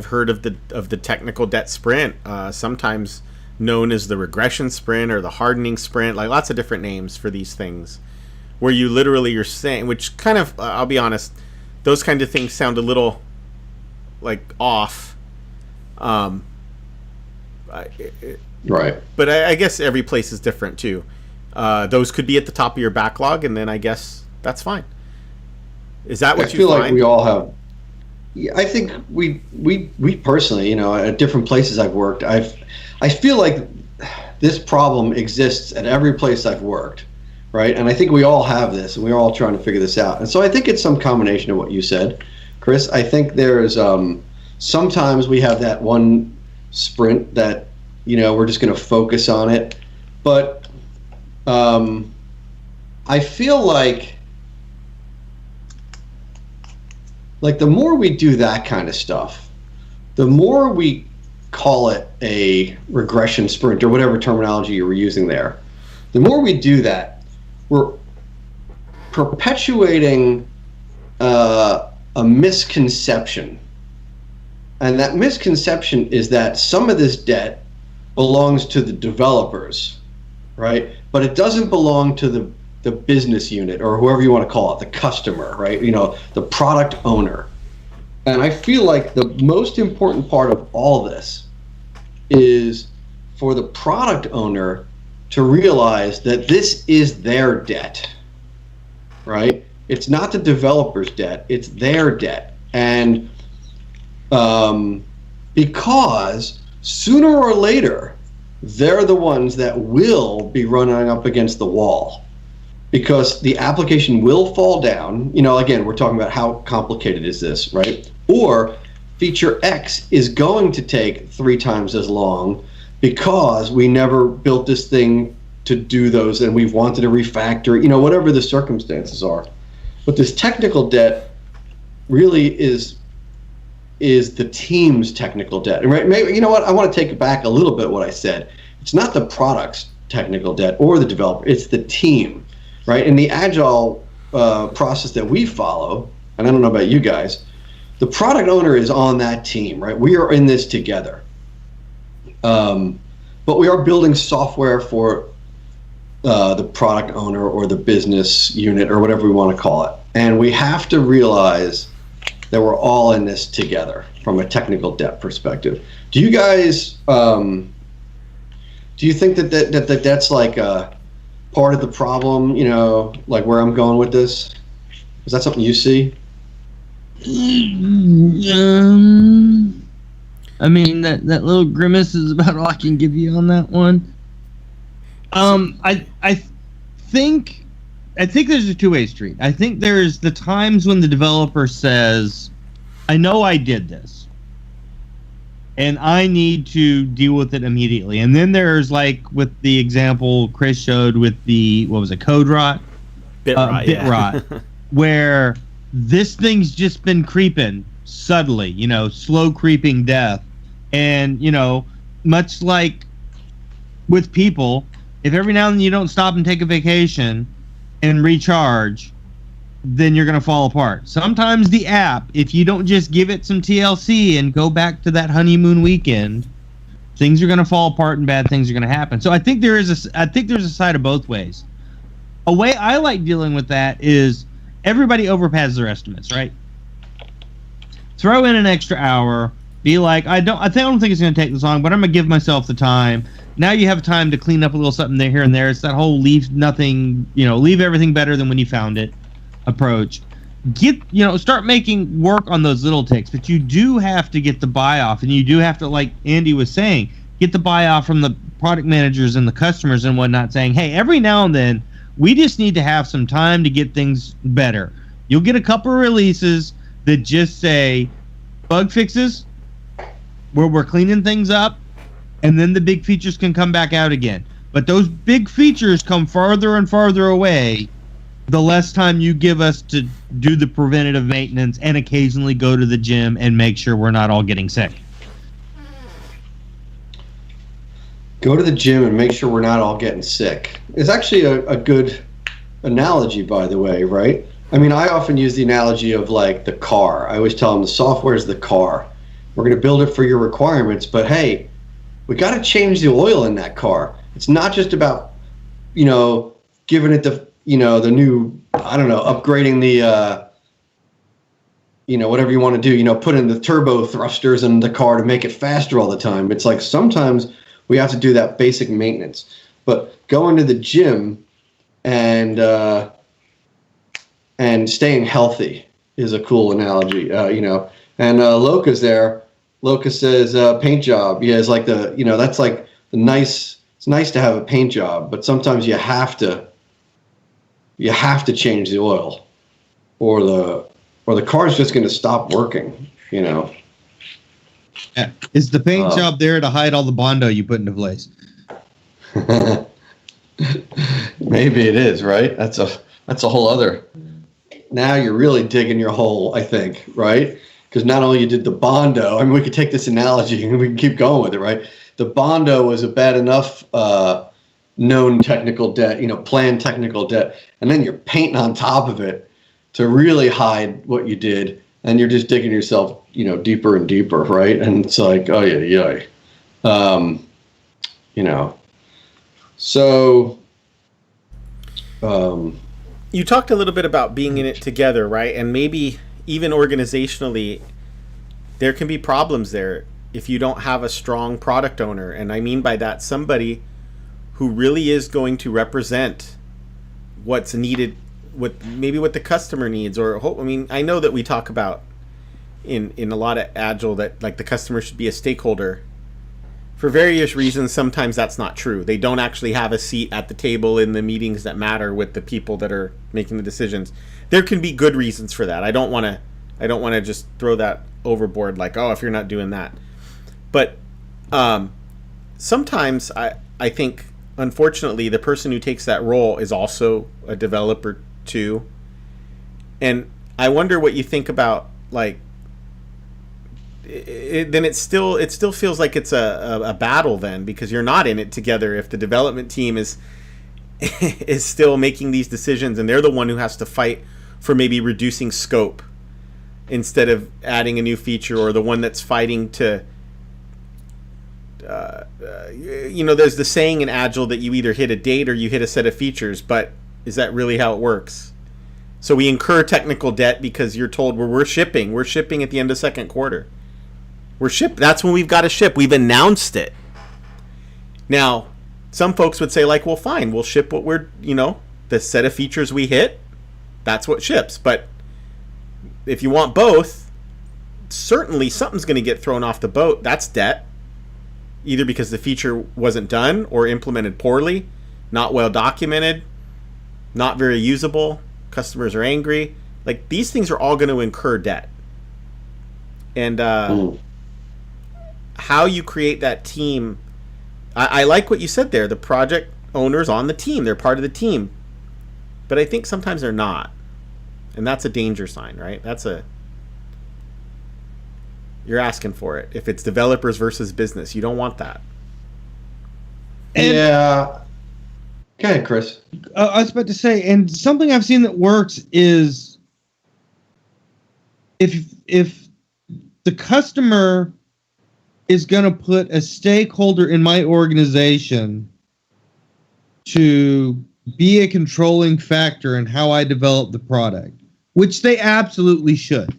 heard of the technical debt sprint, sometimes known as the regression sprint or the hardening sprint, like lots of different names for these things, where you literally you're saying, which kind of, I'll be honest, those kind of things sound a little like off.
Right.
But I guess every place is different too. Those could be at the top of your backlog, and then I guess that's fine. Is that what you
feel
find?
like we all have? Yeah, I think we personally, at different places I've worked, I feel like this problem exists at every place I've worked, right? And I think we all have this, and we're all trying to figure this out. And so I think it's some combination of what you said, Chris. I think there's sometimes we have that one sprint that we're just going to focus on it, but I feel like the more we do that kind of stuff, the more we call it a regression sprint or whatever terminology you were using there, the more we do that, we're perpetuating a misconception. And that misconception is that some of this debt belongs to the developers, right? But it doesn't belong to the business unit or whoever you want to call it, the customer, right? The product owner. And I feel like the most important part of all this is for the product owner to realize that this is their debt, right? It's not the developer's debt, it's their debt. And because sooner or later, they're the ones that will be running up against the wall, because the application will fall down. Again, we're talking about how complicated is this, right? Or feature X is going to take 3 times as long because we never built this thing to do those, and we've wanted to refactor, whatever the circumstances are. But this technical debt really is the team's technical debt. And right, maybe, I want to take it back a little bit what I said. It's not the product's technical debt or the developer, it's the team, right? In the agile process that we follow, and I don't know about you guys, the product owner is on that team, right? We are in this together. But we are building software for the product owner or the business unit or whatever we want to call it. And we have to realize that we're all in this together from a technical debt perspective. Do you guys, do you think that's like a part of the problem, like where I'm going with this? Is that something you see?
I mean, that little grimace is about all I can give you on that one. I think there's a two-way street. I think there's the times when the developer says, I know I did this, and I need to deal with it immediately. And then there's, like, with the example Chris showed with the, what was it, code rot?
Bit
rot, where this thing's just been creeping subtly, slow creeping death. And, much like with people, if every now and then you don't stop and take a vacation and recharge, then you're going to fall apart. Sometimes the app, if you don't just give it some TLC and go back to that honeymoon weekend, things are going to fall apart and bad things are going to happen. So I think there's a side of both ways. A way I like dealing with that is everybody overpads their estimates, right? Throw in an extra hour. Be like, I don't think it's going to take this long, but I'm going to give myself the time. Now you have time to clean up a little something there, here and there. It's that whole leave everything better than when you found it approach. Start making work on those little ticks, but you do have to get the buy-off, and you do have to, like Andy was saying, get the buy-off from the product managers and the customers and whatnot, saying, hey, every now and then, we just need to have some time to get things better. You'll get a couple of releases that just say bug fixes, where we're cleaning things up, and then the big features can come back out again. But those big features come farther and farther away the less time you give us to do the preventative maintenance and occasionally go to the gym and make sure we're not all getting sick.
Go to the gym and make sure we're not all getting sick. It's actually a good analogy, by the way, right? I mean, I often use the analogy of like the car. I always tell them the software is the car. We're going to build it for your requirements, but hey, we got to change the oil in that car. It's not just about, giving it the, the new, upgrading the, whatever you want to do, put in the turbo thrusters in the car to make it faster all the time. It's like sometimes We have to do that basic maintenance. But going to the gym and staying healthy is a cool analogy, And Loca's there. Loca says paint job. Yeah, it's like that's like the nice. It's nice to have a paint job, but sometimes you have to change the oil, or the car's just going to stop working.
Yeah. Is the paint job there to hide all the Bondo you put into place?
Maybe it is, right? That's a whole other. Now you're really digging your hole, I think, right? Because not only you did the Bondo, I mean, we could take this analogy and we can keep going with it, right? The Bondo was a bad enough known technical debt, planned technical debt, and then you're painting on top of it to really hide what you did, and you're just digging yourself, deeper and deeper, right? And it's like, oh yeah. So.
You talked a little bit about being in it together, right? And maybe even organizationally, there can be problems there if you don't have a strong product owner. And I mean by that, somebody who really is going to represent what's needed, what the customer needs. I know that we talk about in a lot of Agile that like the customer should be a stakeholder. For various reasons, sometimes that's not true. They don't actually have a seat at the table in the meetings that matter with the people that are making the decisions. There can be good reasons for that. I don't want to just throw that overboard like, oh, if you're not doing that. But sometimes I think, unfortunately, the person who takes that role is also a developer too. And I wonder what you think about like. Then it still feels like it's a battle then, because you're not in it together. If the development team is still making these decisions and they're the one who has to fight for maybe reducing scope instead of adding a new feature, or the one that's fighting to there's the saying in Agile that you either hit a date or you hit a set of features, but is that really how it works? So we incur technical debt because you're told we're shipping at the end of second quarter. That's when we've got to ship. We've announced it. Now, some folks would say like, well, fine, we'll ship what the set of features we hit, that's what ships. But if you want both, certainly something's going to get thrown off the boat. That's debt. Either because the feature wasn't done or implemented poorly, not well documented, not very usable, customers are angry. Like, these things are all going to incur debt. And how you create that team, I like what you said there. The project owners on the team, they're part of the team. But I think sometimes they're not. And that's a danger sign, right? You're asking for it. If it's developers versus business, you don't want that.
Yeah. Go ahead, Chris.
I was about to say, and something I've seen that works is if the customer is going to put a stakeholder in my organization to be a controlling factor in how I develop the product, which they absolutely should.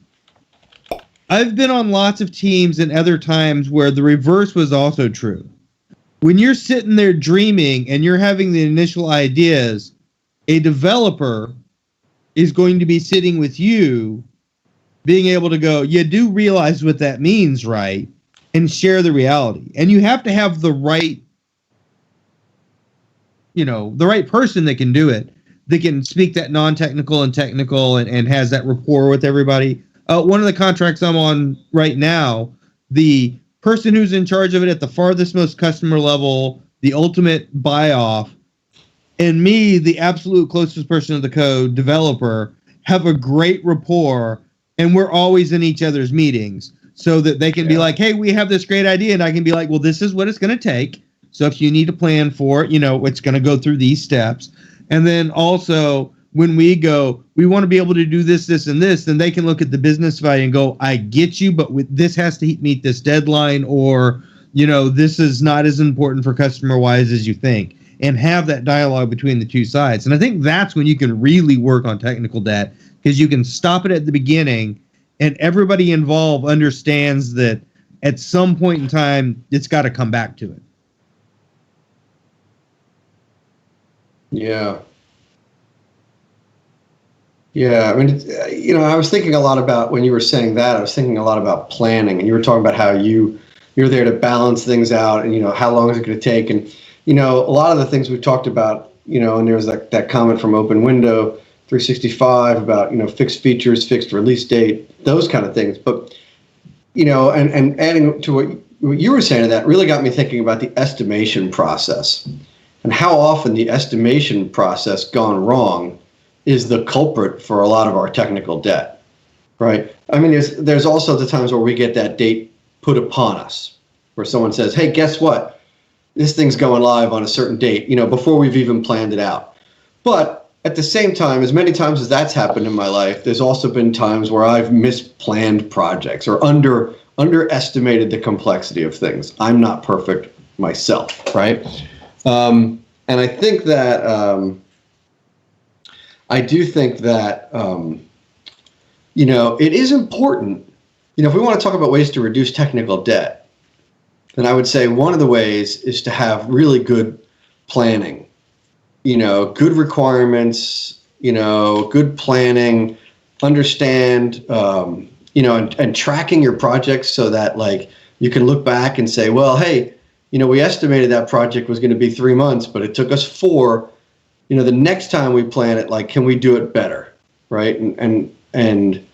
I've been on lots of teams and other times where the reverse was also true. When you're sitting there dreaming and you're having the initial ideas, a developer is going to be sitting with you, being able to go, you do realize what that means, right? And share the reality. And you have to have the right, the right person that can do it, that can speak that non-technical and technical and has that rapport with everybody. One of the contracts I'm on right now, the person who's in charge of it at the farthest most customer level, the ultimate buy-off, and me, the absolute closest person to the code, developer, have a great rapport, and we're always in each other's meetings so that they can be like, hey, we have this great idea, and I can be like, well, this is what it's going to take. So if you need to plan for it, it's going to go through these steps. And then also, when we go, we want to be able to do this, this, and this, then they can look at the business value and go, I get you, but this has to meet this deadline, or, this is not as important for customer-wise as you think, and have that dialogue between the two sides. And I think that's when you can really work on technical debt, because you can stop it at the beginning, and everybody involved understands that at some point in time, it's got to come back to it.
Yeah. Yeah, I mean, I was thinking a lot about when you were saying that. I was thinking a lot about planning, and you were talking about how you're there to balance things out, and how long is it going to take, and a lot of the things we've talked about, and there was that comment from Open Window 365 about fixed features, fixed release date, those kind of things. But and adding to what you were saying to that really got me thinking about the estimation process and how often the estimation process gone wrong is the culprit for a lot of our technical debt, right? I mean, there's also the times where we get that date put upon us, where someone says, hey, guess what? This thing's going live on a certain date, before we've even planned it out. But at the same time, as many times as that's happened in my life, there's also been times where I've misplanned projects or underestimated the complexity of things. I'm not perfect myself, right? And I think that I do think that, it is important, if we want to talk about ways to reduce technical debt, then I would say one of the ways is to have really good planning, good requirements, good planning, understand, and tracking your projects so that you can look back and say, well, hey, we estimated that project was going to be 3 months, but it took us 4. The next time we plan it, can we do it better, right? And and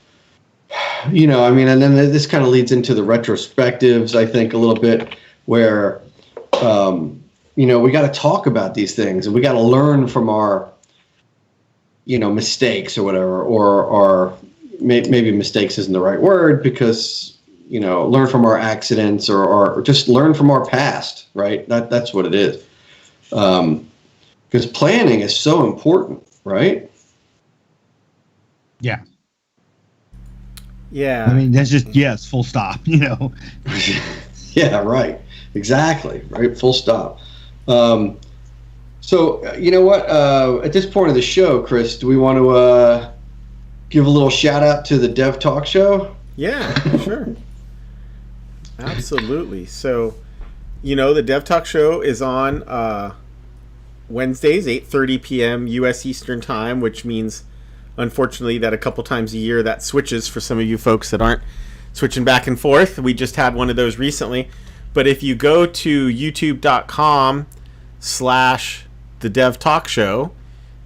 then this kind of leads into the retrospectives, I think, a little bit, where, we got to talk about these things, and we got to learn from our, mistakes or whatever, or maybe mistakes isn't the right word, because, learn from our accidents or just learn from our past, right? That's what it is. Because planning is so important, right?
Yeah.
Yeah.
I mean, that's just, yes, full stop,
Yeah, right. Exactly. Right. Full stop. So, you know what? At this point of the show, Chris, do we want to give a little shout out to the Dev Talk Show?
Yeah, sure. Absolutely. So, the Dev Talk Show is on Wednesdays, 8:30 p.m. U.S. Eastern Time, which means, unfortunately, that a couple times a year that switches for some of you folks that aren't switching back and forth. We just had one of those recently. But if you go to youtube.com/The Dev Talk Show,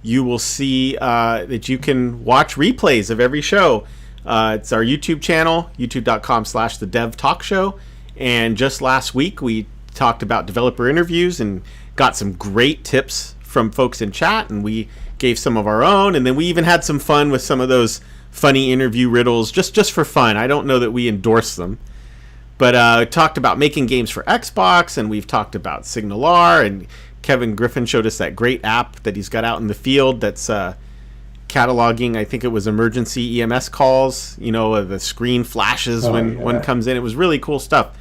you will see that you can watch replays of every show. It's our YouTube channel, youtube.com/The Dev Talk Show. And just last week, we talked about developer interviews and got some great tips from folks in chat, and we gave some of our own, and then we even had some fun with some of those funny interview riddles just for fun. I don't know that we endorse them, but talked about making games for Xbox, and we've talked about SignalR, and Kevin Griffin showed us that great app that he's got out in the field that's cataloging, I think it was emergency EMS calls, the screen flashes when one comes in. It was really cool stuff.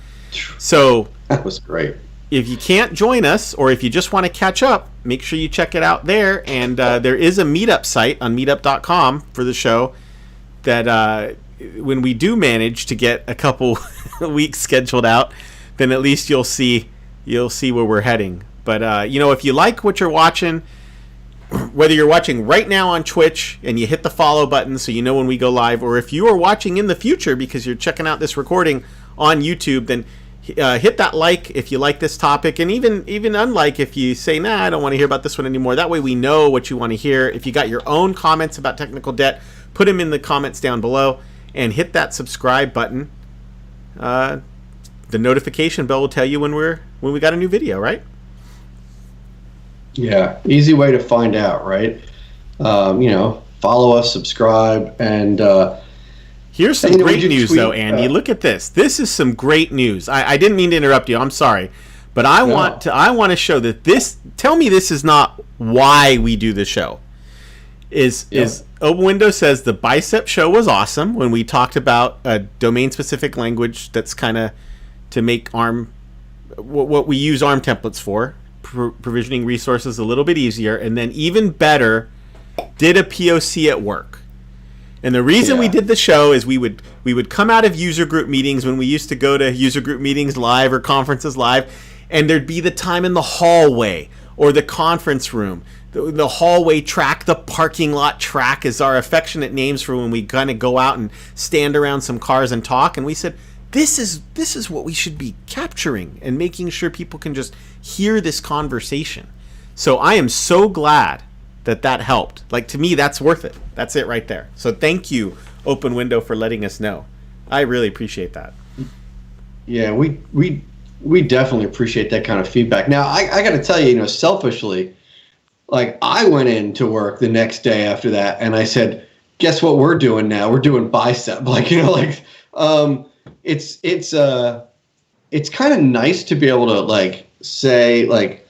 So
that was great.
If you can't join us, or if you just want to catch up, make sure you check it out there. And there is a meetup site on meetup.com for the show that when we do manage to get a couple weeks scheduled out, then at least you'll see where we're heading. But if you like what you're watching, whether you're watching right now on Twitch and you hit the follow button so you know when we go live, or if you are watching in the future because you're checking out this recording on YouTube, then hit that like if you like this topic, and even unlike if you say, nah, I don't want to hear about this one anymore. That way we know what you want to hear. If you got your own comments about technical debt, put them in the comments down below, and hit that subscribe button. The notification bell will tell you when we got a new video, right?
Yeah, easy way to find out, right? Follow us, subscribe, and
here's some great news, though, Andy. Look at this. This is some great news. I didn't mean to interrupt you. I'm sorry, but I want to show that this. Tell me this is not why we do the show. Is Open Windows says the Bicep show was awesome when we talked about a domain-specific language that's kind of to make ARM what we use ARM templates for. Provisioning resources a little bit easier, and then even better, did a POC at work. And the reason we did the show is we would come out of user group meetings when we used to go to user group meetings live or conferences live, and there'd be the time in the hallway or the conference room, the hallway track, the parking lot track is our affectionate names for when we kind of go out and stand around some cars and talk. And we said, this is what we should be capturing and making sure people can just hear this conversation. So I am so glad that helped. Like, to me, that's worth it. That's it right there. So thank you, Open Window, for letting us know. I really appreciate that.
Yeah, we definitely appreciate that kind of feedback. Now, I got to tell you, selfishly, like, I went into work the next day after that and I said, guess what we're doing now? We're doing bicep. Like, it's kind of nice to be able to, like, say, like,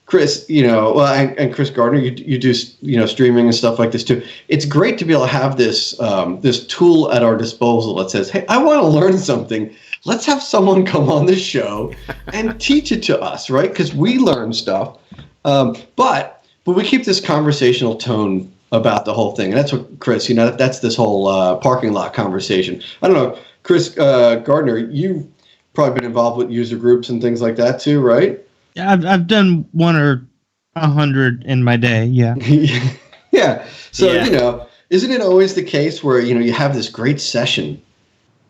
Chris, and Chris Gardner, you do, streaming and stuff like this too. It's great to be able to have this this tool at our disposal that says, hey, I want to learn something. Let's have someone come on this show and teach it to us, right? Because we learn stuff. But we keep this conversational tone about the whole thing. And that's what, Chris, that's this whole parking lot conversation. I don't know, Chris Gardner, you've probably been involved with user groups and things like that too, right?
Yeah, I've done 1 or 100 in my day. Yeah.
Yeah. So, isn't it always the case where, you have this great session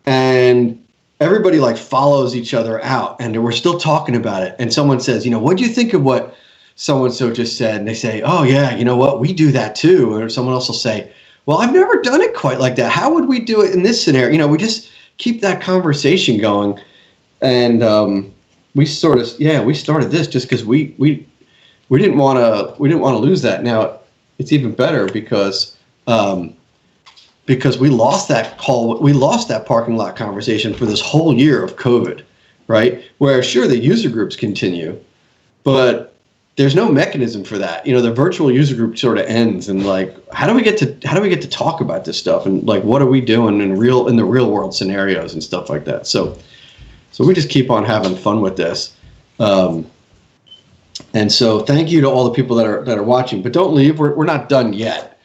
and everybody like follows each other out and we're still talking about it. And someone says, what do you think of what so-and-so just said? And they say, oh yeah, you know what? We do that too. Or someone else will say, well, I've never done it quite like that. How would we do it in this scenario? We just keep that conversation going. And, we started this just because we didn't want to lose that. Now it's even better because we lost that parking lot conversation for this whole year of COVID, right? Where sure the user groups continue, but there's no mechanism for that. The virtual user group sort of ends, and like how do we get to talk about this stuff, and like what are we doing in the real world scenarios and stuff like that. So we just keep on having fun with this. And so thank you to all the people that are watching, but don't leave. We're not done yet.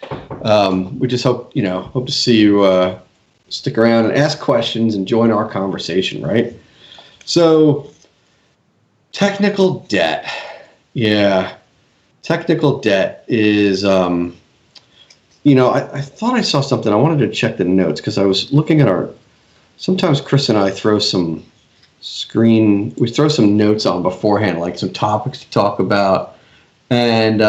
We just hope to see you stick around and ask questions and join our conversation, right? So technical debt. Yeah. Technical debt is, I thought I saw something. I wanted to check the notes because I was looking at sometimes Chris and I throw some notes on beforehand, like some topics to talk about. And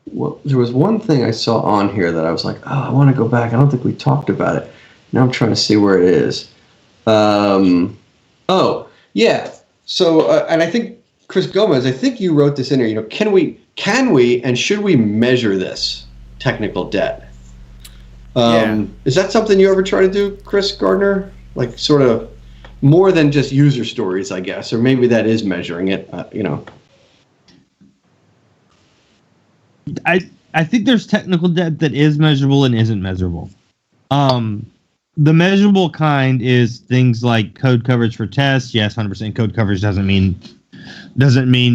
there was one thing I saw on here that I was like, oh, I want to go back. I don't think we talked about it. Now I'm trying to see where it is. Oh, yeah. So, and I think, Chris Gomez, I think you wrote this in here, can we and should we measure this technical debt? Is that something you ever try to do, Chris Gardner? Like sort of more than just user stories, I guess, or maybe that is measuring it,
I think there's technical debt that is measurable and isn't measurable. The measurable kind is things like code coverage for tests. Yes, 100% code coverage doesn't mean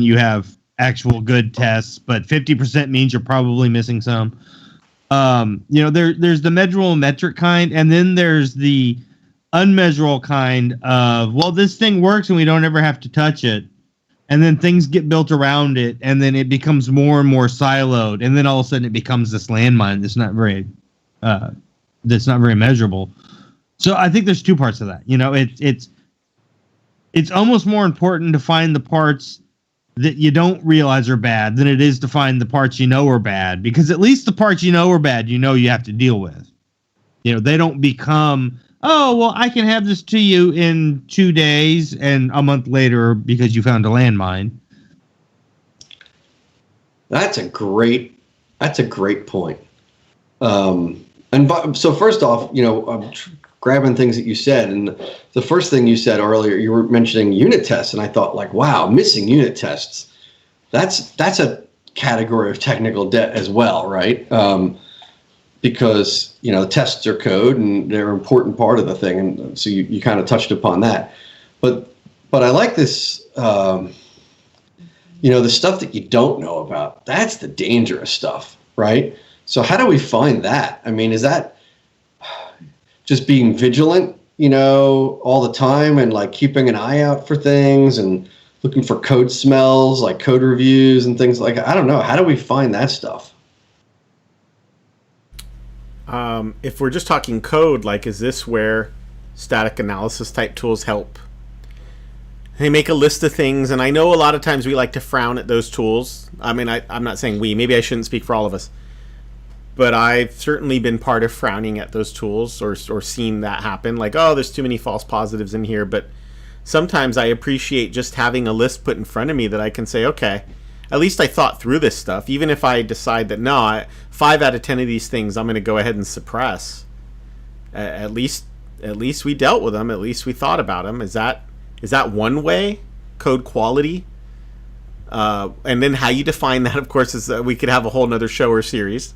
you have actual good tests, but 50% means you're probably missing some. There's the measurable metric kind, and then there's the unmeasurable kind of, well, this thing works and we don't ever have to touch it, and then things get built around it, and then it becomes more and more siloed, and then all of a sudden it becomes this landmine that's not very measurable. So I think there's two parts of that. It's almost more important to find the parts that you don't realize are bad than it is to find the parts are bad, because at least the parts are bad, you have to deal with. They don't become, oh, well, I can have this to you in 2 days and a month later because you found a landmine.
That's a great point. So first off, I'm grabbing things that you said, and the first thing you said earlier, you were mentioning unit tests, and I thought, like, wow, missing unit tests. That's a category of technical debt as well, right? Because tests are code and they're an important part of the thing, and so you kind of touched upon that. But I like this, the stuff that you don't know about. That's the dangerous stuff, right? So how do we find that? I mean, is that just being vigilant, all the time, and like keeping an eye out for things, and looking for code smells, like code reviews and things like that. I don't know. How do we find that stuff?
If we're just talking code, like, is this where static analysis type tools help? They make a list of things, and I know a lot of times we like to frown at those tools. I mean, I'm not saying we. Maybe I shouldn't speak for all of us. But I've certainly been part of frowning at those tools or seen that happen. Like, oh, there's too many false positives in here. But sometimes I appreciate just having a list put in front of me that I can say, okay, at least I thought through this stuff. Even if I decide that, no, 5 out of 10 of these things I'm going to go ahead and suppress. At least we dealt with them. At least we thought about them. Is that one way? Code quality? And then how you define that, of course, is we could have a whole nother show or series.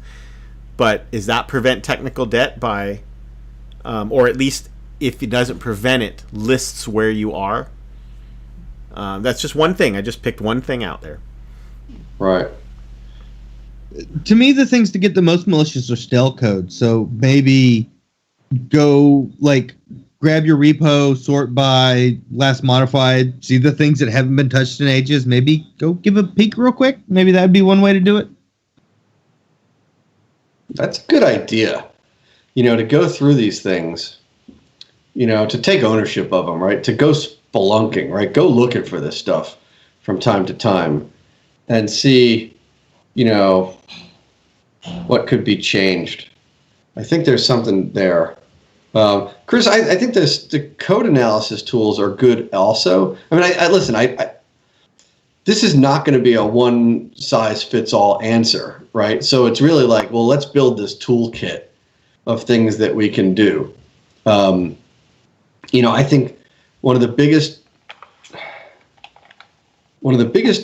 But is that prevent technical debt by, or at least if it doesn't prevent it, lists where you are? That's just one thing. I just picked one thing out there.
Right.
To me, the things to get the most malicious are stale code. So maybe go grab your repo, sort by last modified, see the things that haven't been touched in ages. Maybe go give a peek real quick. Maybe that'd be one way to do it.
That's a good idea. To go through these things, to take ownership of them, right? To go spelunking, right? Go looking for this stuff from time to time and see, what could be changed. I think there's something there. Chris, I think the code analysis tools are good also. I mean, listen, this is not going to be a one-size-fits-all answer, right? So it's really like, well, let's build this toolkit of things that we can do. I think one of the biggest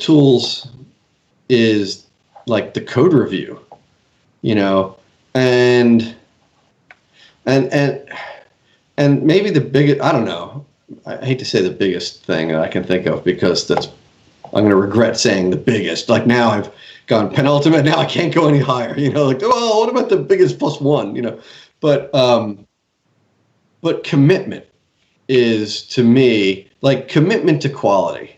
tools is like the code review, and maybe the biggest, I don't know, I hate to say the biggest thing that I can think of because I'm going to regret saying the biggest. Like now I've gone penultimate, now I can't go any higher, oh, what about the biggest plus one, but commitment is to me like commitment to quality,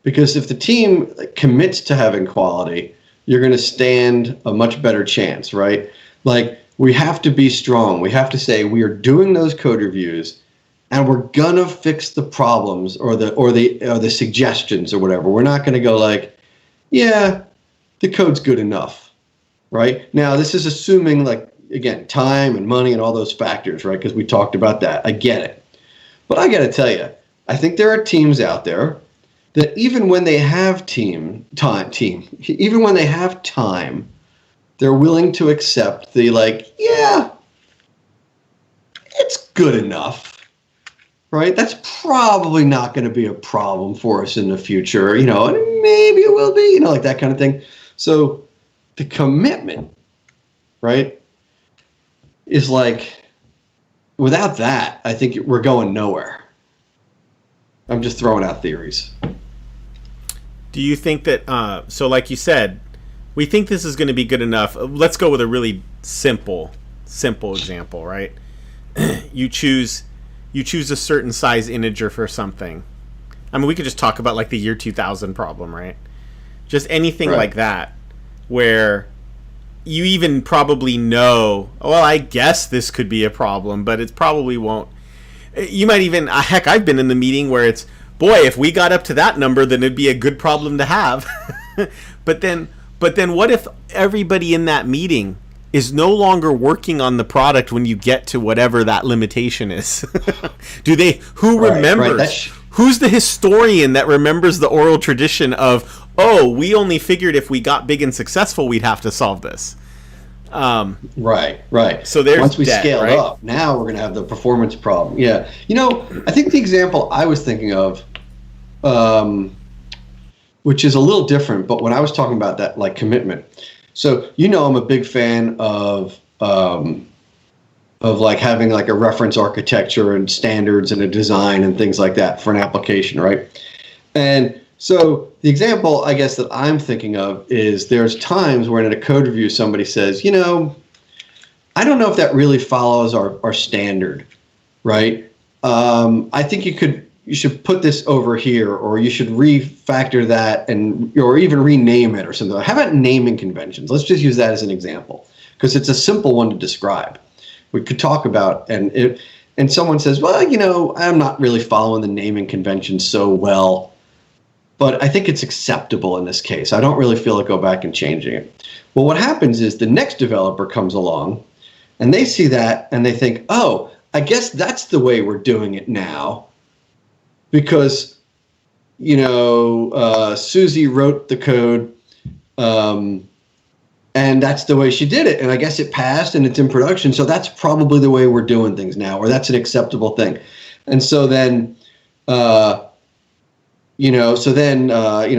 because if the team commits to having quality, you're going to stand a much better chance, right? Like we have to be strong. We have to say we are doing those code reviews and we're going to fix the problems or the suggestions or whatever. We're not going to go like, yeah, the code's good enough, right? Now, this is assuming again, time and money and all those factors, right? Because we talked about that. I get it. But I got to tell you, I think there are teams out there that even when they have even when they have time, they're willing to accept the yeah, it's good enough, right? That's probably not going to be a problem for us in the future, and maybe it will be, like that kind of thing. So the commitment, right, is without that, I think we're going nowhere. I'm just throwing out theories.
Do you think that, so like you said, we think this is going to be good enough. Let's go with a really simple example, right? You choose a certain size integer for something. I mean, we could just talk about the year 2000 problem, right? Just anything
right.
Like that, where you even probably know, well, I guess this could be a problem, but it probably won't. You might even, heck, I've been in the meeting where it's, boy, if we got up to that number, then it'd be a good problem to have. But then what if everybody in that meeting is no longer working on the product when you get to whatever that limitation is? Who remembers?
Right.
Who's the historian that remembers the oral tradition of, oh, we only figured if we got big and successful, we'd have to solve this?
Right.
So there's
once we
debt,
scale
right?
up, now we're going to have the performance problem. Yeah. I think the example I was thinking of, which is a little different, but when I was talking about that, commitment. So, I'm a big fan of having a reference architecture and standards and a design and things like that for an application, right? And so the example, I guess, that I'm thinking of is there's times when in a code review somebody says, I don't know if that really follows our standard, right? I think you could put this over here, or you should refactor that, or even rename it or something. How about naming conventions? Let's just use that as an example, because it's a simple one to describe. We could talk about, and someone says, well, I'm not really following the naming convention so well, but I think it's acceptable in this case. I don't really feel like go back and changing it. Well, what happens is the next developer comes along and they see that and they think, oh, I guess that's the way we're doing it now, because, Susie wrote the code, and that's the way she did it. And I guess it passed and it's in production. So that's probably the way we're doing things now, or that's an acceptable thing. And so then,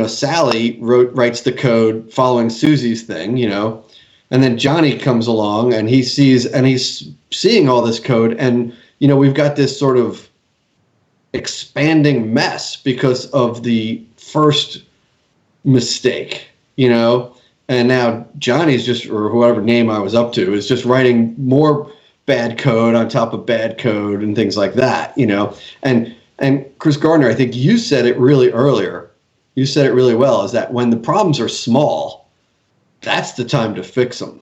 Sally writes the code following Susie's thing, and then Johnny comes along and he's seeing all this code, and, we've got this sort of expanding mess because of the first mistake, and now Johnny's just, or whoever name I was up to, is just writing more bad code on top of bad code and things like that, And Chris Gardner, I think you said it really earlier. You said it really well, is that when the problems are small, that's the time to fix them,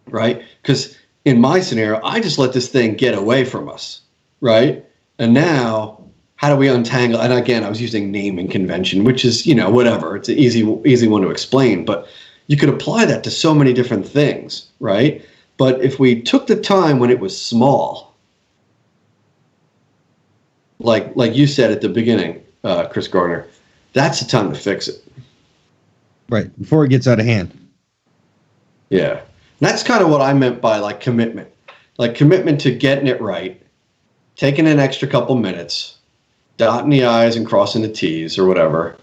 right? Because in my scenario, I just let this thing get away from us, right? And now, how do we untangle? And again, I was using naming convention, which is, whatever. It's an easy one to explain, but you could apply that to so many different things, right? But if we took the time when it was small, like you said at the beginning, Chris Gardner, that's the time to fix it.
Right, before it gets out of hand.
Yeah. And that's kind of what I meant by commitment. Commitment to getting it right, taking an extra couple minutes, dotting the I's and crossing the T's or whatever.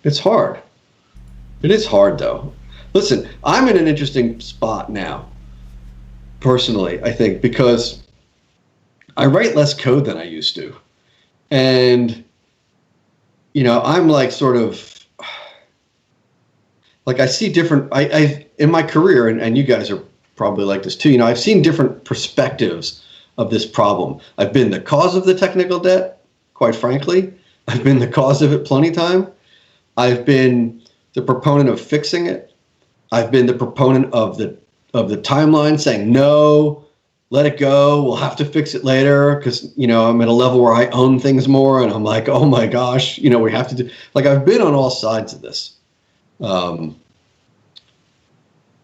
It's hard. It is hard, though. Listen, I'm in an interesting spot now, personally, I think, because I write less code than I used to. And, I'm I see different, I in my career, and you guys are probably like this too, I've seen different perspectives of this problem. I've been the cause of the technical debt, quite frankly. I've been the cause of it plenty of time. I've been the proponent of fixing it. I've been the proponent of the timeline, saying, no, let it go. We'll have to fix it later, because, I'm at a level where I own things more, and I'm like, oh my gosh, we have to do, I've been on all sides of this.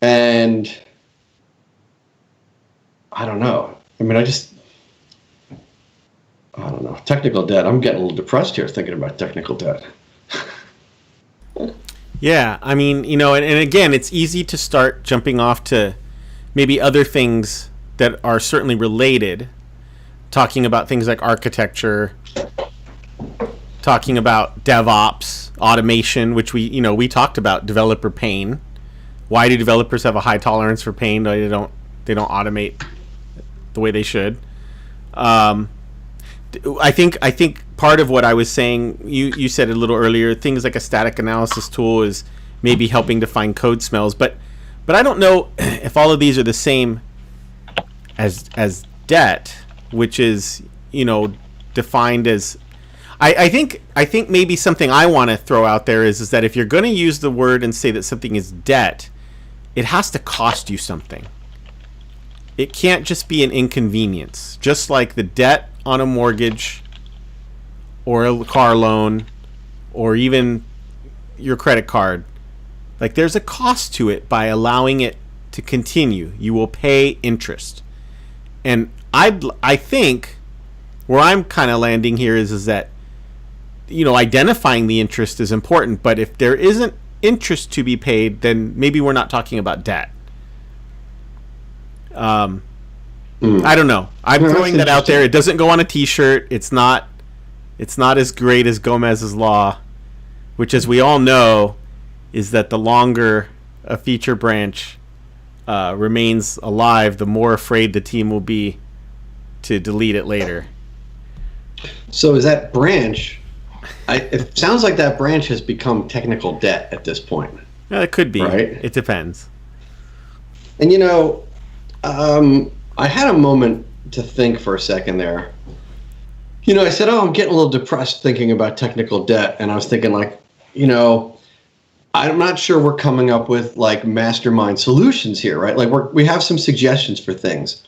And I don't know. I don't know. Technical debt. I'm getting a little depressed here thinking about technical debt.
Yeah, and again, it's easy to start jumping off to maybe other things that are certainly related, talking about things like architecture, talking about DevOps, automation, which we talked about developer pain. Why do developers have a high tolerance for pain? They don't automate the way they should. I think part of what I was saying, you said a little earlier, things like a static analysis tool is maybe helping to find code smells, but I don't know if all of these are the same as debt, which is defined as. I think maybe something I want to throw out there is that if you're going to use the word and say that something is debt, it has to cost you something. It can't just be an inconvenience, just like the debt on a mortgage or a car loan or even your credit card. There's a cost to it by allowing it to continue. You will pay interest. And I think where I'm kind of landing here is that identifying the interest is important, but if there isn't interest to be paid, then maybe we're not talking about debt. I don't know. I'm throwing that out there. It doesn't go on a T-shirt. It's not as great as Gomez's Law, which, as we all know, is that the longer a feature branch remains alive, the more afraid the team will be to delete it later.
So is that branch? It sounds like that branch has become technical debt at this point.
Yeah, it could be.
Right?
It depends.
And I had a moment to think for a second there. You know, I said, I'm getting a little depressed thinking about technical debt. And I was thinking, like, you know, I'm not sure we're coming up with, like, mastermind solutions here, right? Like, we have some suggestions for things.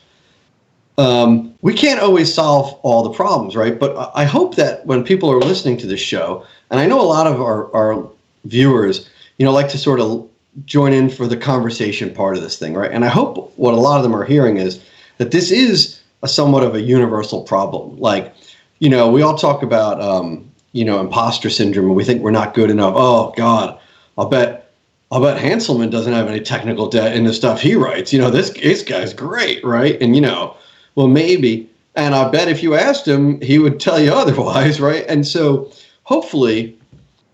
We can't always solve all the problems, right? But I hope that when people are listening to this show, and I know a lot of our viewers, you know, like to sort of join in for the conversation part of this thing, right? And I hope what a lot of them are hearing is that this is somewhat of a universal problem. Like, you know, we all talk about, you know, imposter syndrome, and we think we're not good enough. Oh, God, I'll bet Hanselman doesn't have any technical debt in the stuff he writes. You know, this guy's great, right? And, you know, well, maybe. And I bet if you asked him, he would tell you otherwise, right? And so hopefully,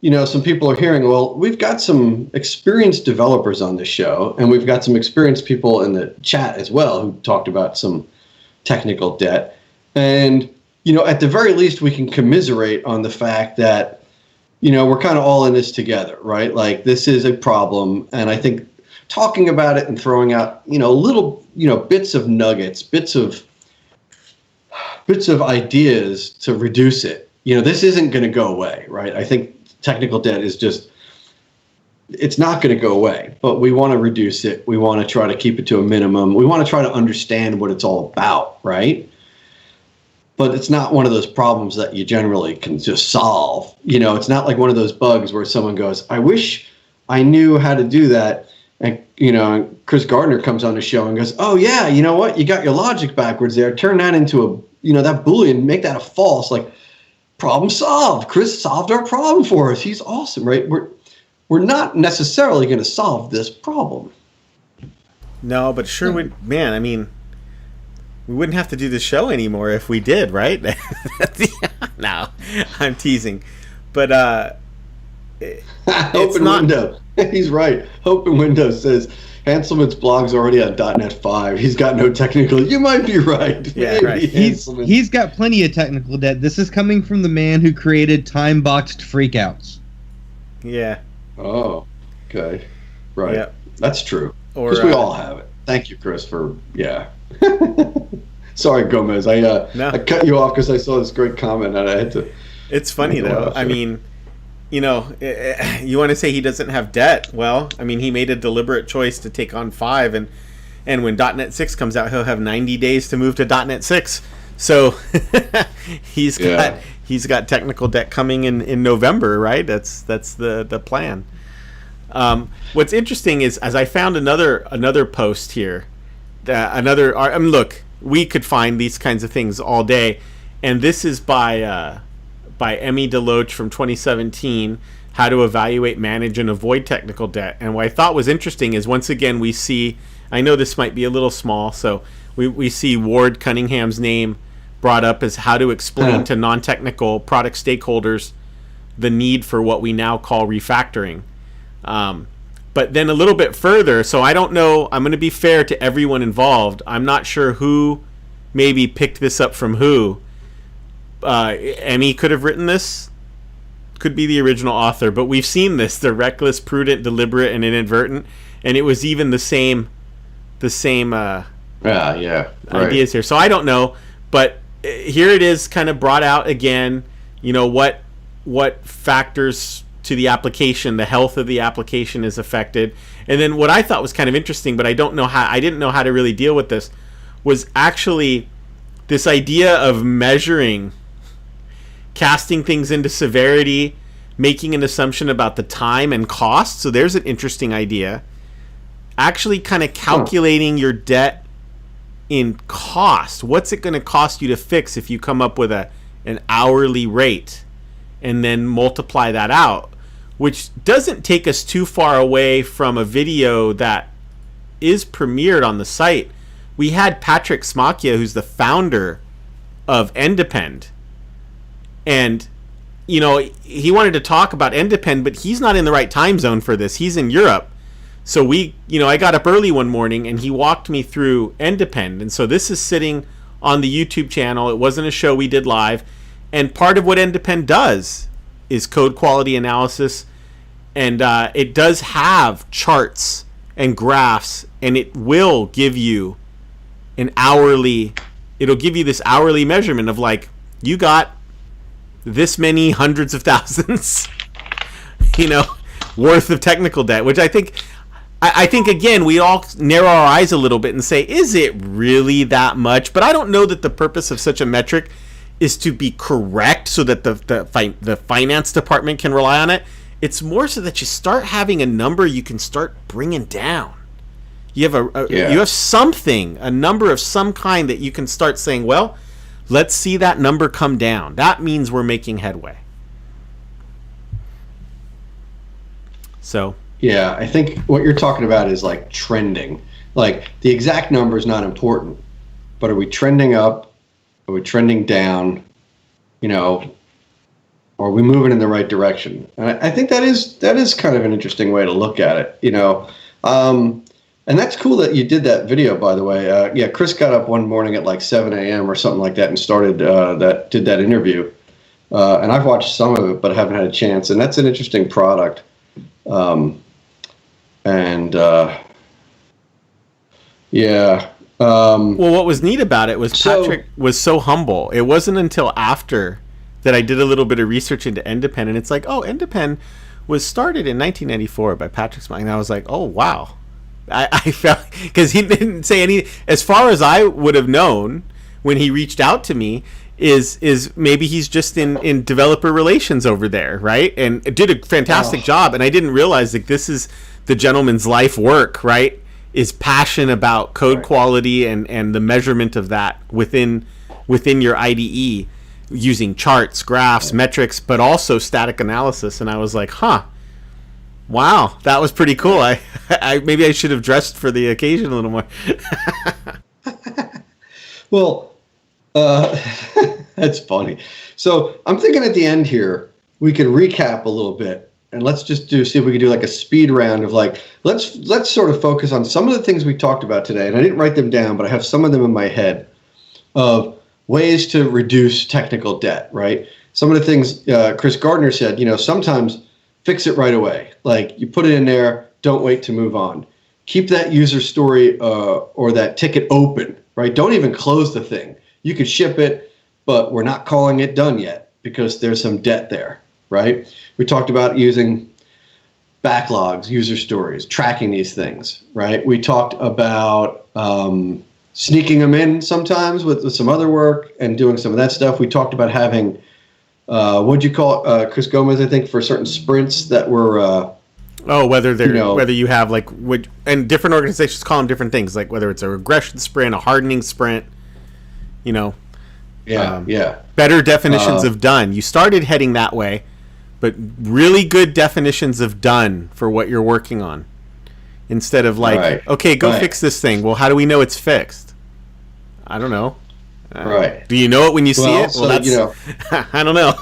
you know, some people are hearing, well, we've got some experienced developers on this show, and we've got some experienced people in the chat as well who talked about some technical debt. And, you know, at the very least, we can commiserate on the fact that, you know, we're kind of all in this together, right? Like, this is a problem. And I think talking about it and throwing out, you know, little, you know, bits of nuggets, bits of ideas to reduce it. You know, this isn't going to go away, right? I think technical debt is just, it's not going to go away, but we want to reduce it. We want to try to keep it to a minimum. We want to try to understand what it's all about, right? But it's not one of those problems that you generally can just solve. You know, it's not like one of those bugs where someone goes, I wish I knew how to do that. And, you know, Chris Gardner comes on the show and goes, oh, yeah, you know what? You got your logic backwards there. Turn that into a, you know, that Boolean, make that a false. Like, problem solved. Chris solved our problem for us. He's awesome, right? We're not necessarily going to solve this problem.
No, but sure would, man, I mean, we wouldn't have to do the show anymore if we did, right? No, I'm teasing. But
Open Window. He's right. Open Window says Hanselman's blog's already on .NET 5. He's got no technical. You might be right.
Yeah,
Maybe
right.
He's got plenty of technical debt. This is coming from the man who created time-boxed freakouts.
Yeah.
Oh, okay. Right.
Yep.
That's true.
Or
Because we all have it. Thank you, Chris, for, yeah. Sorry, Gomez. I cut you off because I saw this great comment and I had to.
It's funny, though. I mean, you know, you want to say he doesn't have debt. Well, I mean, he made a deliberate choice to take on 5, and when .NET 6 comes out, he'll have 90 days to move to .NET 6. So he's got technical debt coming in November, right? That's the plan. What's interesting is, as I found another post here, look, we could find these kinds of things all day, and this is by Emmy Deloach from 2017, How to Evaluate, Manage, and Avoid Technical Debt. And what I thought was interesting is, once again, we see, I know this might be a little small, so we see Ward Cunningham's name brought up as how to explain to non-technical product stakeholders the need for what we now call refactoring. But then a little bit further, so I don't know, I'm going to be fair to everyone involved. I'm not sure who maybe picked this up from who. Emmy could have written this, could be the original author, but we've seen this, the reckless, prudent, deliberate, and inadvertent, and it was even the same ideas here. So I don't know, but here it is, kind of brought out again, you know, what factors to the application, the health of the application is affected. And then what I thought was kind of interesting, but I didn't know how to really deal with this, was actually this idea of measuring, casting things into severity, making an assumption about the time and cost. So there's an interesting idea. Actually kind of calculating your debt in cost. What's it going to cost you to fix if you come up with an hourly rate and then multiply that out, which doesn't take us too far away from a video that is premiered on the site. We had Patrick Smacchia, who's the founder of Endepend, and you know, he wanted to talk about Endepend, but he's not in the right time zone for this. He's in Europe. So I got up early one morning and he walked me through Endepend. And so this is sitting on the YouTube channel. It wasn't a show we did live. And part of what Endepend does is code quality analysis. And it does have charts and graphs, and it will give you an hourly it'll give you this hourly measurement of like, you got this many hundreds of thousands, worth of technical debt, which I think again, we all narrow our eyes a little bit and say, is it really that much? But I don't know that the purpose of such a metric is to be correct so that the finance department can rely on it. It's more so that you start having a number you can start bringing down. You have you have something, a number of some kind that you can start saying, well, let's see that number come down. That means we're making headway. So
yeah, I think what you're talking about is like trending. Like the exact number is not important, but are we trending up? Are we trending down? Or are we moving in the right direction? And I think that is kind of an interesting way to look at it. And that's cool that you did that video, by the way. Chris got up one morning at like 7 a.m. or something like that and started did that interview. And I've watched some of it, but haven't had a chance. And that's an interesting product. Well,
what was neat about it was Patrick was so humble. It wasn't until after that I did a little bit of research into EndoPen, and it's like, oh, EndoPen was started in 1994 by Patrick Smiley. And I was like, oh, wow. I felt, because he didn't say any, as far as I would have known when he reached out to me, is maybe he's just in developer relations over there, right? And did a fantastic job. And I didn't realize that this is the gentleman's life work, right? Is passion about code quality and the measurement of that within your IDE, using charts, graphs, metrics, but also static analysis. And I was like, wow, that was pretty cool. I maybe I should have dressed for the occasion a little more.
Well, that's funny. So I'm thinking at the end here, we could recap a little bit, and let's just see if we can do like a speed round of like, let's sort of focus on some of the things we talked about today. And I didn't write them down, but I have some of them in my head of ways to reduce technical debt, right? Some of the things Chris Gardner said, sometimes fix it right away. Like you put it in there, don't wait to move on. Keep that user story or that ticket open, right? Don't even close the thing. You could ship it, but we're not calling it done yet because there's some debt there, right? We talked about using backlogs, user stories, tracking these things, right? We talked about sneaking them in sometimes with some other work and doing some of that stuff. We talked about having, what'd you call it, Chris Gomez, I think, for certain sprints that were...
whether they're whether you have like, and different organizations call them different things, like whether it's a regression sprint, a hardening sprint, better definitions of done. You started heading that way, but really good definitions of done for what you're working on. Instead of like, okay, go fix this thing. Well, how do we know it's fixed? I don't know.
Right.
Do you know it when you see it? Well, that's, I don't know.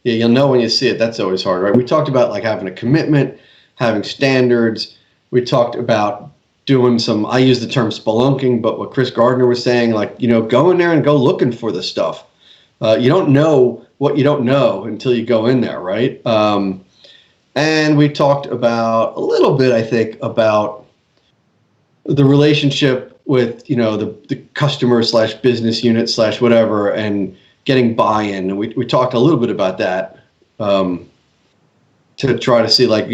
Yeah, you'll know when you see it. That's always hard, right? We talked about like having a commitment, having standards. We talked about doing some, I use the term spelunking, but what Chris Gardner was saying, like, go in there and go looking for the stuff. You don't know what you don't know until you go in there, right? And we talked about a little bit, I think, about the relationship with, the customer / business unit / whatever, and getting buy-in. And we talked a little bit about that to try to see, like,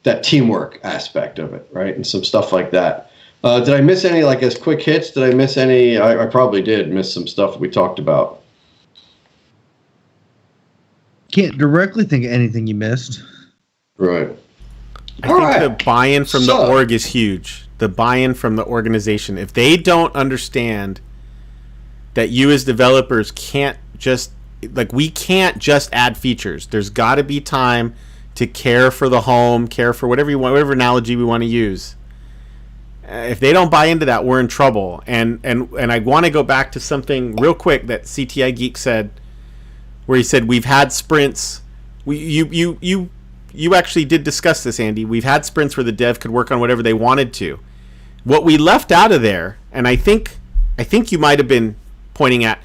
that teamwork aspect of it, right? And some stuff like that. Did I miss any, like, as quick hits? Did I miss any? I probably did miss some stuff we talked about.
Can't directly think of anything you missed.
Right.
I think the buy-in from the org is huge. The buy-in from the organization. If they don't understand that you as developers can't just, like, we can't just add features. There's got to be time to care for the home, care for whatever you want, whatever analogy we want to use. If they don't buy into that, we're in trouble. And I want to go back to something real quick that CTI Geek said, where he said we've had sprints. You actually did discuss this, Andy. We've had sprints where the dev could work on whatever they wanted to. What we left out of there, and I think you might have been pointing at,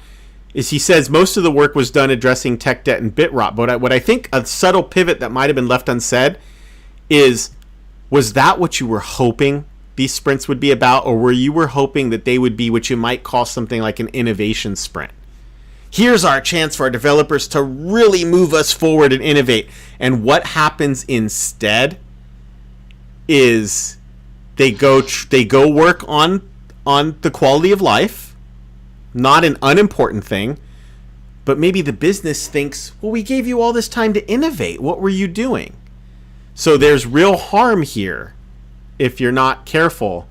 is he says most of the work was done addressing tech debt and bit rot. But what I think a subtle pivot that might have been left unsaid is, was that what you were hoping these sprints would be about, or were you hoping that they would be what you might call something like an innovation sprint? Here's our chance for our developers to really move us forward and innovate. And what happens instead is they go work on the quality of life, not an unimportant thing, but maybe the business thinks, well, we gave you all this time to innovate. What were you doing? So there's real harm here if you're not careful,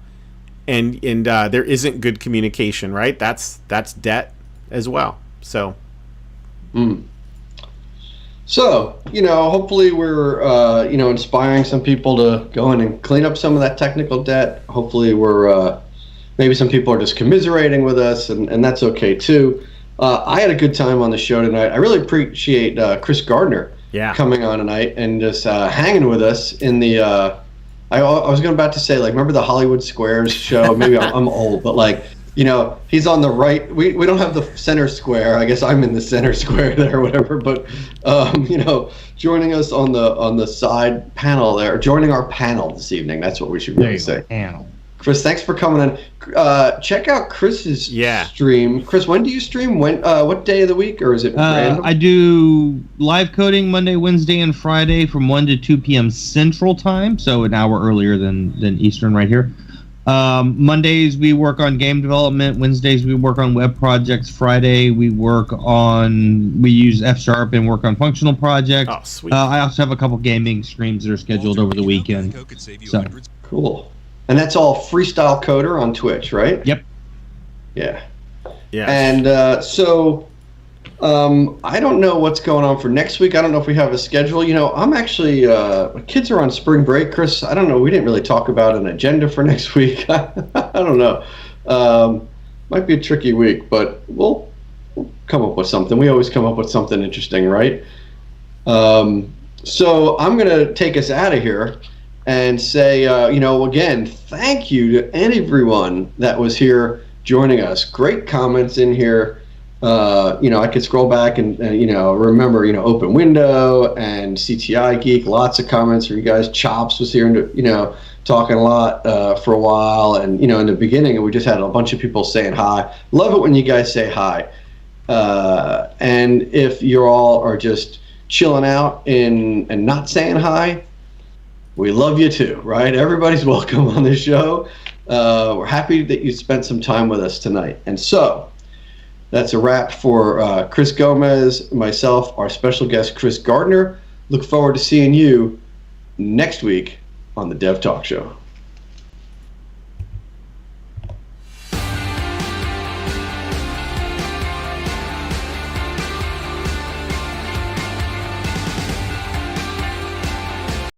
and there isn't good communication, right? That's debt as well. So,
So, hopefully we're, inspiring some people to go in and clean up some of that technical debt. Hopefully we're, maybe some people are just commiserating with us, and that's okay too. I had a good time on the show tonight. I really appreciate Chris Gardner coming on tonight and just hanging with us in the, I was about to say, like, remember the Hollywood Squares show? Maybe I'm old, but like, he's on the right. We don't have the center square. I guess I'm in the center square there or whatever. But joining us on the side panel there, joining our panel this evening. That's what we should really say.
Panel.
Chris, thanks for coming in. Check out Chris's stream. Chris, when do you stream? What day of the week, or is it random?
I do live coding Monday, Wednesday, and Friday from 1 to 2 p.m. Central Time, so an hour earlier than Eastern right here. Mondays we work on game development. Wednesdays we work on web projects. Friday we use F# and work on functional projects.
Oh, sweet.
I also have a couple gaming streams that are scheduled over the weekend. So
cool. And that's all Freestyle Coder on Twitch, right?
Yep.
Yeah.
Yeah.
And so I don't know what's going on for next week. I don't know if we have a schedule. I'm actually, my kids are on spring break, Chris. I don't know. We didn't really talk about an agenda for next week. I don't know. Might be a tricky week, but we'll come up with something. We always come up with something interesting, right? So I'm going to take us out of here and say, again, thank you to everyone that was here joining us. Great comments in here. I could scroll back and remember, Open Window and CTI Geek, lots of comments from you guys. Chops was here, talking a lot for a while. And, in the beginning, we just had a bunch of people saying hi. Love it when you guys say hi. And if you all are just chilling out and not saying hi, we love you too, right? Everybody's welcome on this show. We're happy that you spent some time with us tonight. And so that's a wrap for Chris Gomez, myself, our special guest, Chris Gardner. Look forward to seeing you next week on the Dev Talk Show.